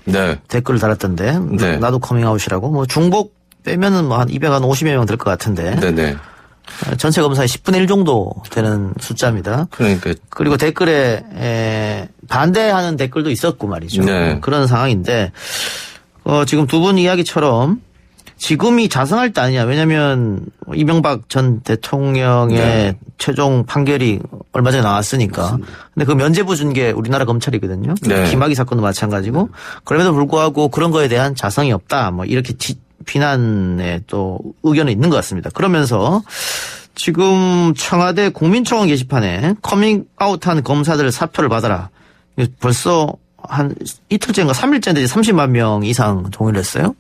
네. 댓글을 달았던데. 네. 나도 커밍아웃이라고. 뭐 중복 빼면은 뭐 한 250여 명 될 것 같은데. 네네. 전체 검사의 10분의 1 정도 되는 숫자입니다. 그러니까. 그리고 댓글에 반대하는 댓글도 있었고 말이죠. 네. 그런 상황인데 지금 두 분 이야기처럼 지금이 자성할 때 아니냐. 왜냐하면 이명박 전 대통령의 네. 최종 판결이 얼마 전에 나왔으니까. 맞습니다. 근데 그 면죄부 준 게 우리나라 검찰이거든요. 네. 김학의 사건도 마찬가지고. 그럼에도 불구하고 그런 거에 대한 자성이 없다. 뭐 이렇게 비난의 또 의견이 있는 것 같습니다. 그러면서 지금 청와대 국민청원 게시판에 커밍아웃한 검사들 사표를 받아라. 벌써 한 이틀째인가 3일째인데 30만 명 이상 동의를 했어요.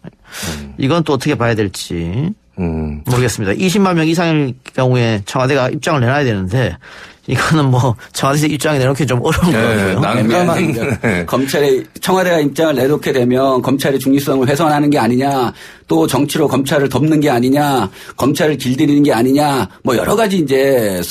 이건 또 어떻게 봐야 될지 모르겠습니다. 20만 명 이상일 경우에 청와대가 입장을 내놔야 되는데 이거는 뭐 청와대에서 입장을 내놓기 좀 어려운 거고요. 청와대가 입장을 내놓게 되면 검찰의 중립성을 훼손하는 게 아니냐, 또 정치로 검찰을 덮는 게 아니냐, 검찰을 길들이는 게 아니냐, 뭐 여러 가지 이제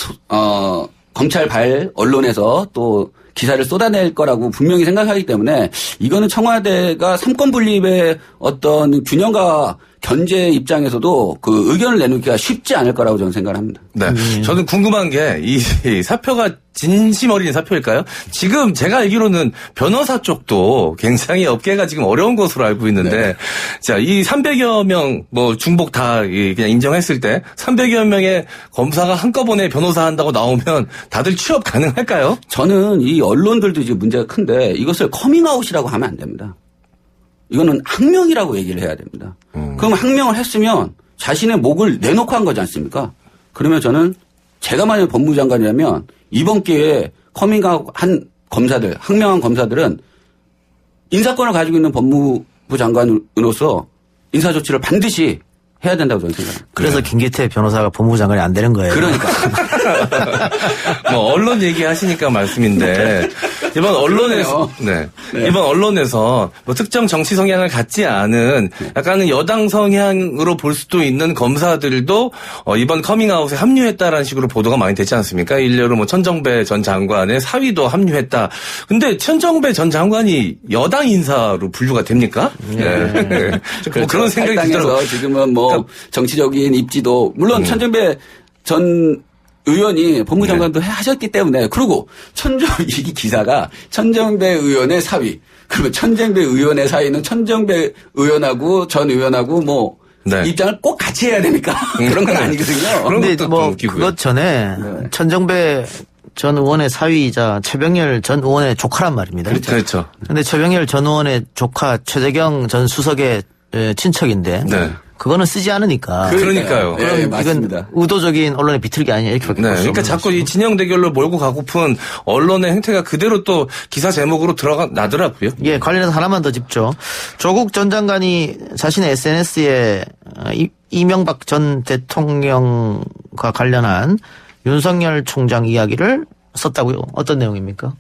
검찰발 언론에서 또 기사를 쏟아낼 거라고 분명히 생각하기 때문에 이거는 청와대가 삼권 분립의 어떤 균형과 견제 입장에서도 그 의견을 내놓기가 쉽지 않을 거라고 저는 생각을 합니다. 네. 저는 궁금한 게 이 사표가 진심 어린 사표일까요? 지금 제가 알기로는 변호사 쪽도 굉장히 업계가 지금 어려운 것으로 알고 있는데, 네. 자, 이 300여 명, 뭐, 중복 다 그냥 인정했을 때 300여 명의 검사가 한꺼번에 변호사 한다고 나오면 다들 취업 가능할까요? 저는 이 언론들도 이제 문제가 큰데 이것을 커밍아웃이라고 하면 안 됩니다. 이거는 항명이라고 얘기를 해야 됩니다. 그럼 항명을 했으면 자신의 목을 내놓고 한 거지 않습니까? 그러면 저는 제가 만약에 법무장관이라면 이번 기회에 커밍아웃 한 검사들, 항명한 검사들은 인사권을 가지고 있는 법무부 장관으로서 인사조치를 반드시 해야 된다고 저는 생각합니다. 그래서 김기태 변호사가 법무부 장관이 안 되는 거예요. 그러니까. 뭐 언론 얘기하시니까 말씀인데 이번 언론에서 이번 언론에서 뭐 특정 정치 성향을 갖지 않은 약간은 여당 성향으로 볼 수도 있는 검사들도 이번 커밍아웃에 합류했다라는 식으로 보도가 많이 되지 않습니까? 일례로 뭐 천정배 전 장관의 사위도 합류했다. 근데 천정배 전 장관이 여당 인사로 분류가 됩니까? 네. 그렇죠. 뭐 그런 생각이 들어요. 지금은 뭐 정치적인 입지도 물론 천정배 전 의원이 법무장관도 하셨기 때문에, 그리고 이 기사가 천정배 의원의 사위, 그러면 천정배 의원의 사위는 천정배 의원하고 전 의원하고 뭐 입장을 꼭 같이 해야 되니까 그런 건 아니거든요. 그런데 뭐 그것 전에 천정배 전 의원의 사위이자 최병렬 전 의원의 조카란 말입니다. 그렇죠. 그런데 최병렬 전 의원의 조카 최재경 전 수석의 친척인데. 그거는 쓰지 않으니까. 그러니까요. 그럼 이건 맞습니다. 의도적인 언론의 비틀기 아니냐 이렇게밖에 볼 수 없는 그러니까 자꾸 이 진영 대결로 몰고 가고픈 언론의 행태가 그대로 또 기사 제목으로 나더라고요. 예, 관련해서 하나만 더 짚죠. 조국 전 장관이 자신의 SNS에 이명박 전 대통령과 관련한 윤석열 총장 이야기를 썼다고요. 어떤 내용입니까?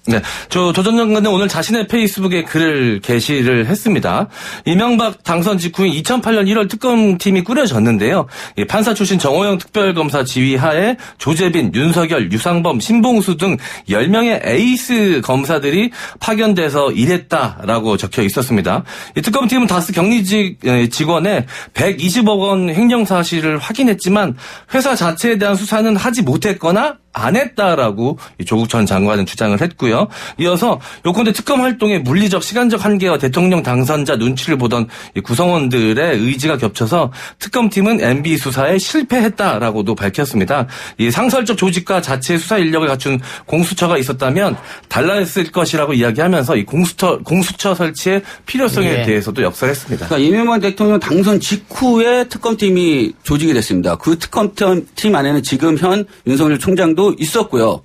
네. 조 전 장관은 오늘 자신의 페이스북에 글을 게시를 했습니다. 이명박 당선 직후인 2008년 1월 특검팀이 꾸려졌는데요. 판사 출신 정호영 특별검사 지휘하에 조재빈, 윤석열, 유상범, 신봉수 등 10명의 에이스 검사들이 파견돼서 일했다라고 적혀 있었습니다. 이 특검팀은 다스 격리직 직원의 120억 원 횡령 사실을 확인했지만 회사 자체에 대한 수사는 하지 못했거나 안 했다라고 조국 전 장관은 주장을 했고요. 이어서 요컨대 특검 활동의 물리적 시간적 한계와 대통령 당선자 눈치를 보던 구성원들의 의지가 겹쳐서 특검팀은 MB 수사에 실패했다라고도 밝혔습니다. 이 상설적 조직과 자체의 수사 인력을 갖춘 공수처가 있었다면 달라졌을 것이라고 이야기하면서 이 공수처 설치의 필요성에 대해서도 역설했습니다. 그러니까 이명박 대통령 당선 직후에 특검팀이 조직이 됐습니다. 그 특검팀 안에는 지금 현 윤석열 총장도 있었고요.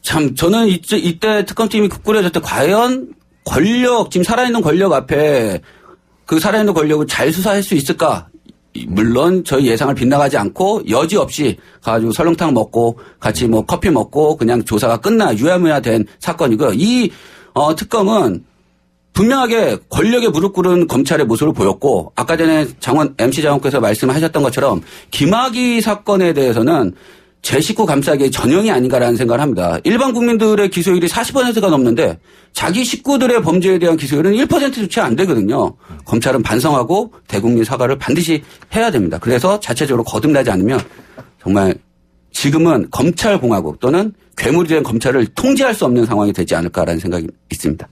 참 저는 이때 특검팀이 꾸려질 때 과연 지금 살아있는 권력 앞에 그 살아있는 권력을 잘 수사할 수 있을까? 물론 저희 예상을 빗나가지 않고 여지없이 가지고 설렁탕 먹고 같이 뭐 커피 먹고 그냥 조사가 유야무야 된 사건이고요. 이 특검은 분명하게 권력에 무릎 꿇은 검찰의 모습을 보였고, 아까 전에 MC 장관께서 말씀하셨던 것처럼 김학의 사건에 대해서는 제 식구 감싸기의 전형이 아닌가라는 생각을 합니다. 일반 국민들의 기소율이 40%가 넘는데 자기 식구들의 범죄에 대한 기소율은 1%조차 안 되거든요. 검찰은 반성하고 대국민 사과를 반드시 해야 됩니다. 그래서 자체적으로 거듭나지 않으면 정말 지금은 검찰공화국 또는 괴물이 된 검찰을 통제할 수 없는 상황이 되지 않을까라는 생각이 있습니다.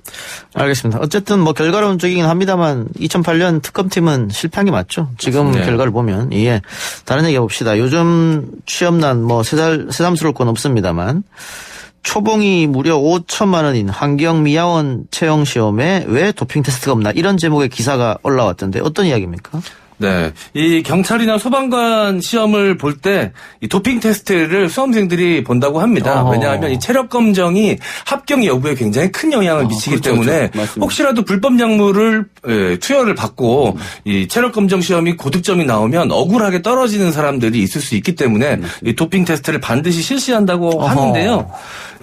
알겠습니다. 어쨌든 뭐 결과론적이긴 합니다만 2008년 특검팀은 실패한 게 맞죠. 지금 결과를 보면. 예. 다른 얘기 해봅시다. 요즘 취업난 뭐 새삼스러울 건 없습니다만 초봉이 무려 5천만 원인 환경미화원 채용시험에 왜 도핑 테스트가 없나 이런 제목의 기사가 올라왔던데 어떤 이야기입니까? 네. 이 경찰이나 소방관 시험을 볼 때 이 도핑 테스트를 수험생들이 본다고 합니다. 왜냐하면 이 체력 검정이 합격 여부에 굉장히 큰 영향을 미치기 때문에 혹시라도 불법 약물을 투여를 받고 이 체력 검정 시험이 고득점이 나오면 억울하게 떨어지는 사람들이 있을 수 있기 때문에 이 도핑 테스트를 반드시 실시한다고 하는데요.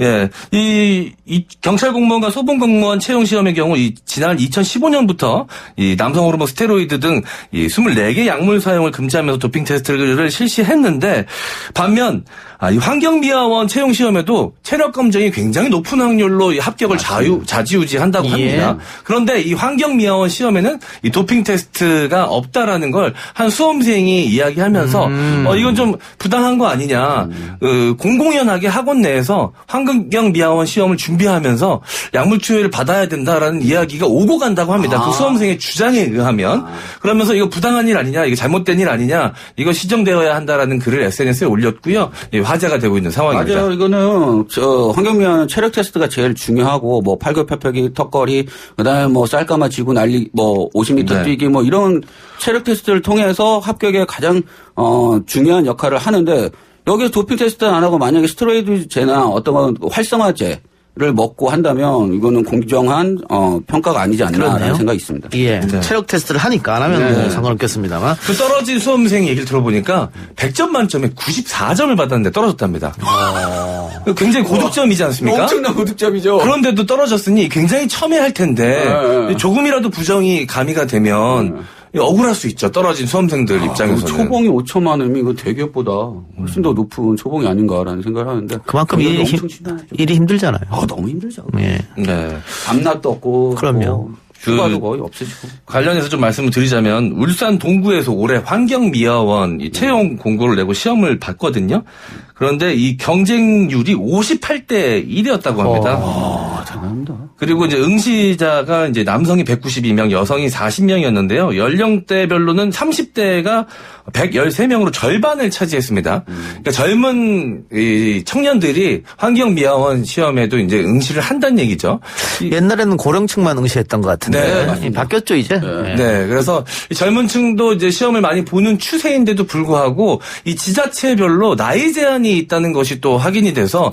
예, 이 경찰 공무원과 소방 공무원 채용 시험의 경우 지난 2015년부터 이 남성 호르몬 스테로이드 등 이 24개 약물 사용을 금지하면서 도핑 테스트를 실시했는데 반면 이 환경미화원 채용 시험에도 체력 검정이 굉장히 높은 확률로 이 합격을 좌지우지한다고 합니다. 그런데 이 환경미화원 시험에는 이 도핑 테스트가 없다라는 걸 한 수험생이 이야기하면서 이건 좀 부당한 거 아니냐. 공공연하게 학원 내에서 환경미화원 시험을 준비하면서 약물 투여를 받아야 된다라는 이야기가 오고 간다고 합니다. 그 수험생의 주장에 의하면. 그러면서 이거 부당한 일 아니냐, 이거 잘못된 일 아니냐, 이거 시정되어야 한다라는 글을 SNS에 올렸고요. 화제가 되고 있는 상황입니다. 맞아요. 이거는 환경미화원 체력 테스트가 제일 중요하고 뭐 팔굽혀펴기, 턱걸이, 그다음에 뭐 쌀까마 지구 날리, 뭐 50m 뛰기 뭐 이런 체력 테스트를 통해서 합격에 가장 중요한 역할을 하는데 여기에 도핑 테스트 안 하고 만약에 스테로이드제나 어떤 활성화제 를 먹고 한다면 이거는 공정한 평가가 아니지 않나라는 생각이 있습니다. 예, 체력 테스트를 하니까 안 하면 뭐 상관없겠습니다만. 그 떨어진 수험생 얘기를 들어보니까 100점 만점에 94점을 받았는데 떨어졌답니다. 굉장히 고득점이지 않습니까? 엄청난 고득점이죠. 그런데도 떨어졌으니 굉장히 첨예할 텐데 조금이라도 부정이 가미가 되면 억울할 수 있죠. 떨어진 수험생들 입장에서는. 초봉이 5천만 원이면 이거 대기업보다 훨씬 더 높은 초봉이 아닌가라는 생각을 하는데. 그만큼 일이 힘들잖아요. 너무 힘들죠. 네. 밤낮도 없고. 그럼요. 휴가도 거의 없으시고. 관련해서 좀 말씀을 드리자면 울산 동구에서 올해 환경미화원 채용 공고를 내고 시험을 봤거든요. 그런데 이 경쟁률이 58대 1이었다고 합니다. 대단합니다. 그리고 이제 응시자가 이제 남성이 192명, 여성이 40명이었는데요. 연령대별로는 30대가 113명으로 절반을 차지했습니다. 그러니까 젊은 이 청년들이 환경미화원 시험에도 이제 응시를 한다는 얘기죠. 옛날에는 고령층만 응시했던 것 같은데 네, 바뀌었죠 이제. 네, 그래서 이 젊은층도 이제 시험을 많이 보는 추세인데도 불구하고 이 지자체별로 나이 제한이 있다는 것이 또 확인이 돼서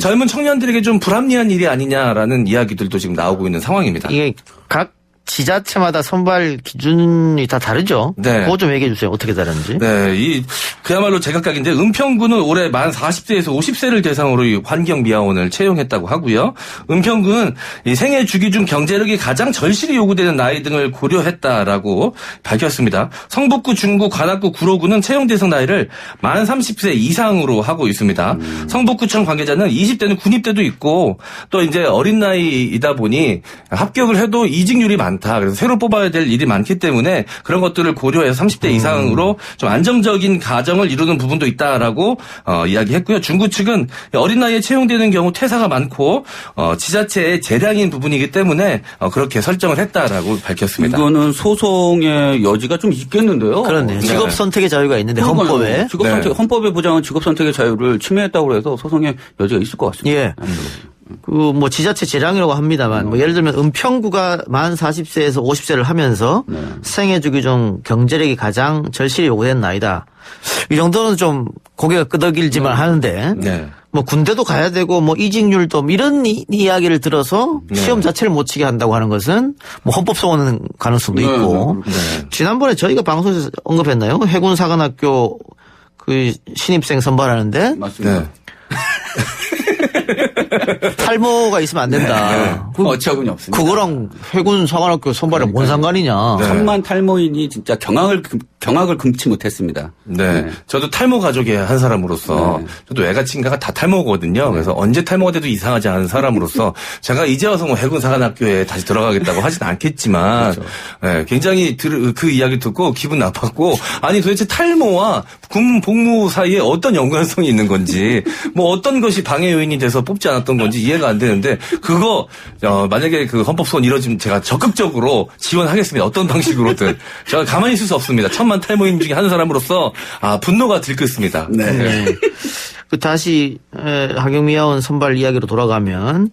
젊은 청년들에게 좀 불합리한 일이 아니냐라는 이야기들도 지금 나오고 있는 상황입니다. 이게 각 지자체마다 선발 기준이 다 다르죠? 네. 그거 좀 얘기해 주세요. 어떻게 다른지. 네. 그야말로 제각각인데 은평구는 올해 만 40세에서 50세를 대상으로 이 환경미화원을 채용했다고 하고요. 은평구는 이 생애 주기 중 경제력이 가장 절실히 요구되는 나이 등을 고려했다라고 밝혔습니다. 성북구, 중구, 관악구, 구로구는 채용 대상 나이를 만 30세 이상으로 하고 있습니다. 성북구청 관계자는 20대는 군입대도 있고 또 이제 어린 나이이다 보니 합격을 해도 이직률이 많다. 그래서 새로 뽑아야 될 일이 많기 때문에 그런 것들을 고려해서 30대 이상으로 좀 안정적인 가정을 이루는 부분도 있다라고 이야기했고요. 중구 측은 어린 나이에 채용되는 경우 퇴사가 많고 지자체의 재량인 부분이기 때문에 그렇게 설정을 했다라고 밝혔습니다. 이거는 소송의 여지가 좀 있겠는데요. 그렇네요. 직업 선택의 자유가 있는데 헌법에. 직업 선택, 헌법에 보장한 직업 선택의 자유를 침해했다고 해서 소송의 여지가 있을 것 같습니다. 예. 뭐 지자체 재량이라고 합니다만 뭐 예를 들면 은평구가 만 40세에서 50세를 하면서 생애 주기 중 경제력이 가장 절실히 요구된 나이다. 이 정도는 좀 고개가 끄덕일지만 하는데 뭐 군대도 가야 되고 뭐 이직률도 이런 이야기를 들어서 시험 자체를 못 치게 한다고 하는 것은 뭐 헌법 소원은 가능성도 있고 지난번에 저희가 방송에서 언급했나요? 해군사관학교 그 신입생 선발하는데 맞습니다. 탈모가 있으면 안 된다. 어처구니 없습니다. 그거랑 해군 사관학교 선발에 뭔 상관이냐. 3만 탈모인이 진짜 경악을 금치 못했습니다. 네. 저도 탈모 가족의 한 사람으로서 저도 애가 친가가 다 탈모거든요. 그래서 언제 탈모가 돼도 이상하지 않은 사람으로서 제가 이제 와서 뭐 해군 사관학교에 다시 들어가겠다고 하진 않겠지만 네, 굉장히 그 이야기 듣고 기분 나빴고 아니 도대체 탈모와 군 복무 사이에 어떤 연관성이 있는 건지 뭐 어떤 것이 방해 요인이 돼서 뽑지 않았던 건지 이해가 안 되는데 그거 만약에 그 헌법소원 이뤄지면 제가 적극적으로 지원하겠습니다. 어떤 방식으로든 제가 가만히 있을 수 없습니다. 천만 탈모인 중에 한 사람으로서 분노가 들끓습니다. 네. 그 다시 환경미화원 선발 이야기로 돌아가면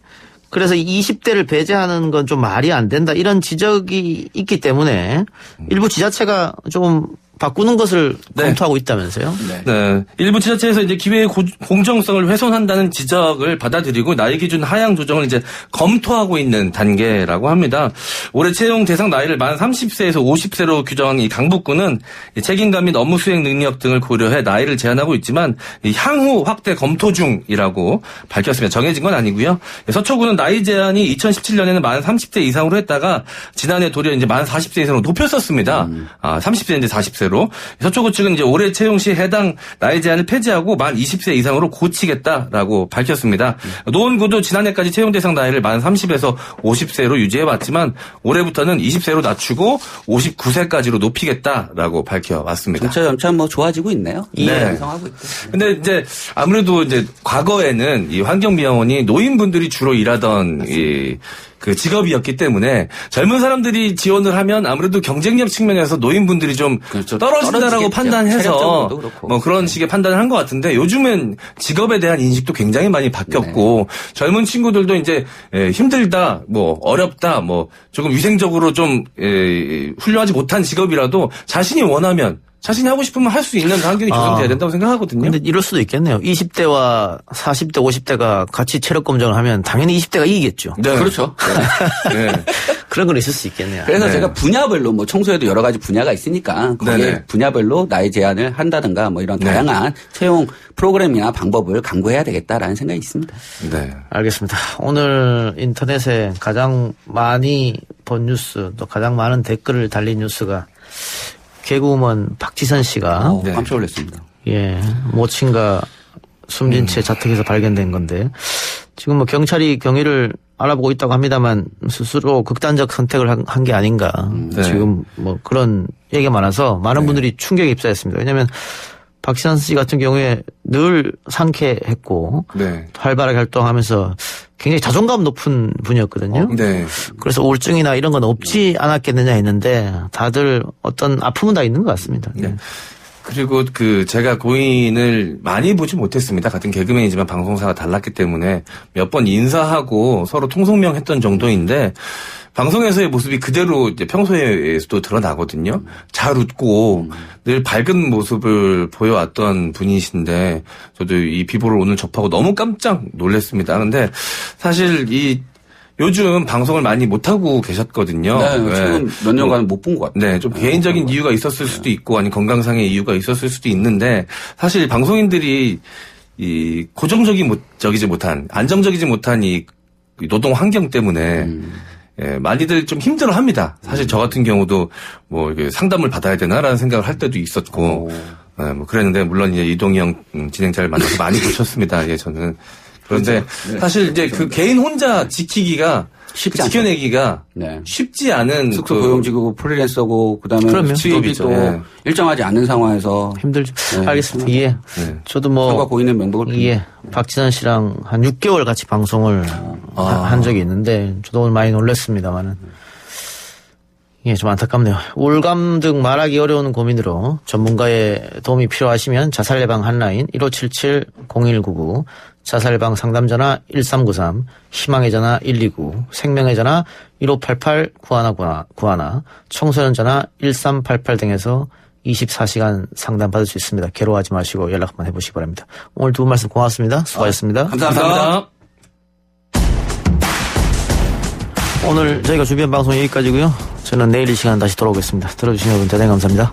그래서 20대를 배제하는 건 좀 말이 안 된다 이런 지적이 있기 때문에 일부 지자체가 좀 바꾸는 것을 검토하고 있다면서요? 네. 일부 지자체에서 이제 기회의 공정성을 훼손한다는 지적을 받아들이고 나이 기준 하향 조정을 이제 검토하고 있는 단계라고 합니다. 올해 채용 대상 나이를 만 30세에서 50세로 규정한 이 강북구는 책임감 및 업무 수행 능력 등을 고려해 나이를 제한하고 있지만 향후 확대 검토 중이라고 밝혔습니다. 정해진 건 아니고요. 서초구는 나이 제한이 2017년에는 만 30세 이상으로 했다가 지난해 도리어 이제 만 40세 이상으로 높였었습니다. 30세 이제 40세. 서초구 측은 이제 올해 채용 시 해당 나이 제한을 폐지하고 만 20세 이상으로 고치겠다라고 밝혔습니다. 노원구도 지난해까지 채용 대상 나이를 만 30에서 50세로 유지해왔지만 올해부터는 20세로 낮추고 59세까지로 높이겠다라고 밝혀왔습니다. 점차 뭐 좋아지고 있네요. 완성하고 있고. 근데 이제 아무래도 이제 과거에는 이 환경미화원이 노인분들이 주로 일하던 그 직업이었기 때문에 젊은 사람들이 지원을 하면 아무래도 경쟁력 측면에서 노인분들이 좀 떨어진다라고 판단해서 뭐 그런 식의 판단을 한 것 같은데 요즘은 직업에 대한 인식도 굉장히 많이 바뀌었고 젊은 친구들도 이제 힘들다, 뭐 어렵다, 뭐 조금 위생적으로 좀 훌륭하지 못한 직업이라도 자신이 원하면 자신이 하고 싶으면 할 수 있는 환경이 조성돼야 된다고 생각하거든요. 근데 이럴 수도 있겠네요. 20대와 40대, 50대가 같이 체력 검정을 하면 당연히 20대가 이기겠죠. 네. 그렇죠. 네. 그런 건 있을 수 있겠네요. 그래서 제가 분야별로 뭐 청소에도 여러 가지 분야가 있으니까 거기에 분야별로 나이 제한을 한다든가 뭐 이런 다양한 채용 프로그램이나 방법을 강구해야 되겠다라는 생각이 있습니다. 네. 알겠습니다. 오늘 인터넷에 가장 많이 본 뉴스 또 가장 많은 댓글을 달린 뉴스가 개그우먼 박지선 씨가 깜짝 놀랐습니다. 모친과 숨진 채 자택에서 발견된 건데 지금 뭐 경찰이 경위를 알아보고 있다고 합니다만 스스로 극단적 선택을 한 게 아닌가 지금 뭐 그런 얘기가 많아서 많은 분들이 충격에 입사했습니다. 왜냐하면 박지선 씨 같은 경우에 늘 상쾌했고 활발하게 활동하면서 굉장히 자존감 높은 분이었거든요. 그래서 우울증이나 이런 건 없지 않았겠느냐 했는데 다들 어떤 아픔은 다 있는 것 같습니다. 그리고 제가 고인을 많이 보지 못했습니다. 같은 개그맨이지만 방송사가 달랐기 때문에 몇 번 인사하고 서로 통성명했던 정도인데 방송에서의 모습이 그대로 이제 평소에도 드러나거든요. 잘 웃고 늘 밝은 모습을 보여왔던 분이신데 저도 이 비보를 오늘 접하고 너무 깜짝 놀랐습니다. 근데 사실 요즘 방송을 많이 못하고 계셨거든요. 지금 몇 년간 못 본 것 같아요. 좀 개인적인 이유가 있었을 수도 있고 아니 건강상의 이유가 있었을 수도 있는데 사실 방송인들이 이 고정적이지 못한 안정적이지 못한 이 노동 환경 때문에 많이들 좀 힘들어합니다. 사실 저 같은 경우도 뭐 이게 상담을 받아야 되나라는 생각을 할 때도 있었고, 뭐 그랬는데 물론 이제 이동영 진행자를 만나서 많이 보셨습니다. 저는 그런데 사실 이제 그 개인 혼자 지키기가 지켜내기가 쉽지 않은 숙소 고용직이고 프리랜서고 그다음에 수입이 또 일정하지 않은 상황에서 힘들죠. 알겠습니다. 저도 뭐 고인의 명복을 박지선 씨랑 한 6개월 같이 방송을 한 적이 있는데 저도 오늘 많이 놀랐습니다만은 좀 안타깝네요. 우울감 등 말하기 어려운 고민으로 전문가의 도움이 필요하시면 자살예방 한라인 1577-0199 자살예방 상담전화 1393 희망의 전화 129 생명의 전화 1588-9191 청소년 전화 1388 등에서 24시간 상담받을 수 있습니다. 괴로워하지 마시고 연락 한번 해보시기 바랍니다. 오늘 두 분 말씀 고맙습니다. 수고하셨습니다. 감사합니다. 오늘 저희가 준비한 방송 여기까지고요. 저는 내일 이 시간 다시 돌아오겠습니다. 들어주신 여러분 대단히 감사합니다.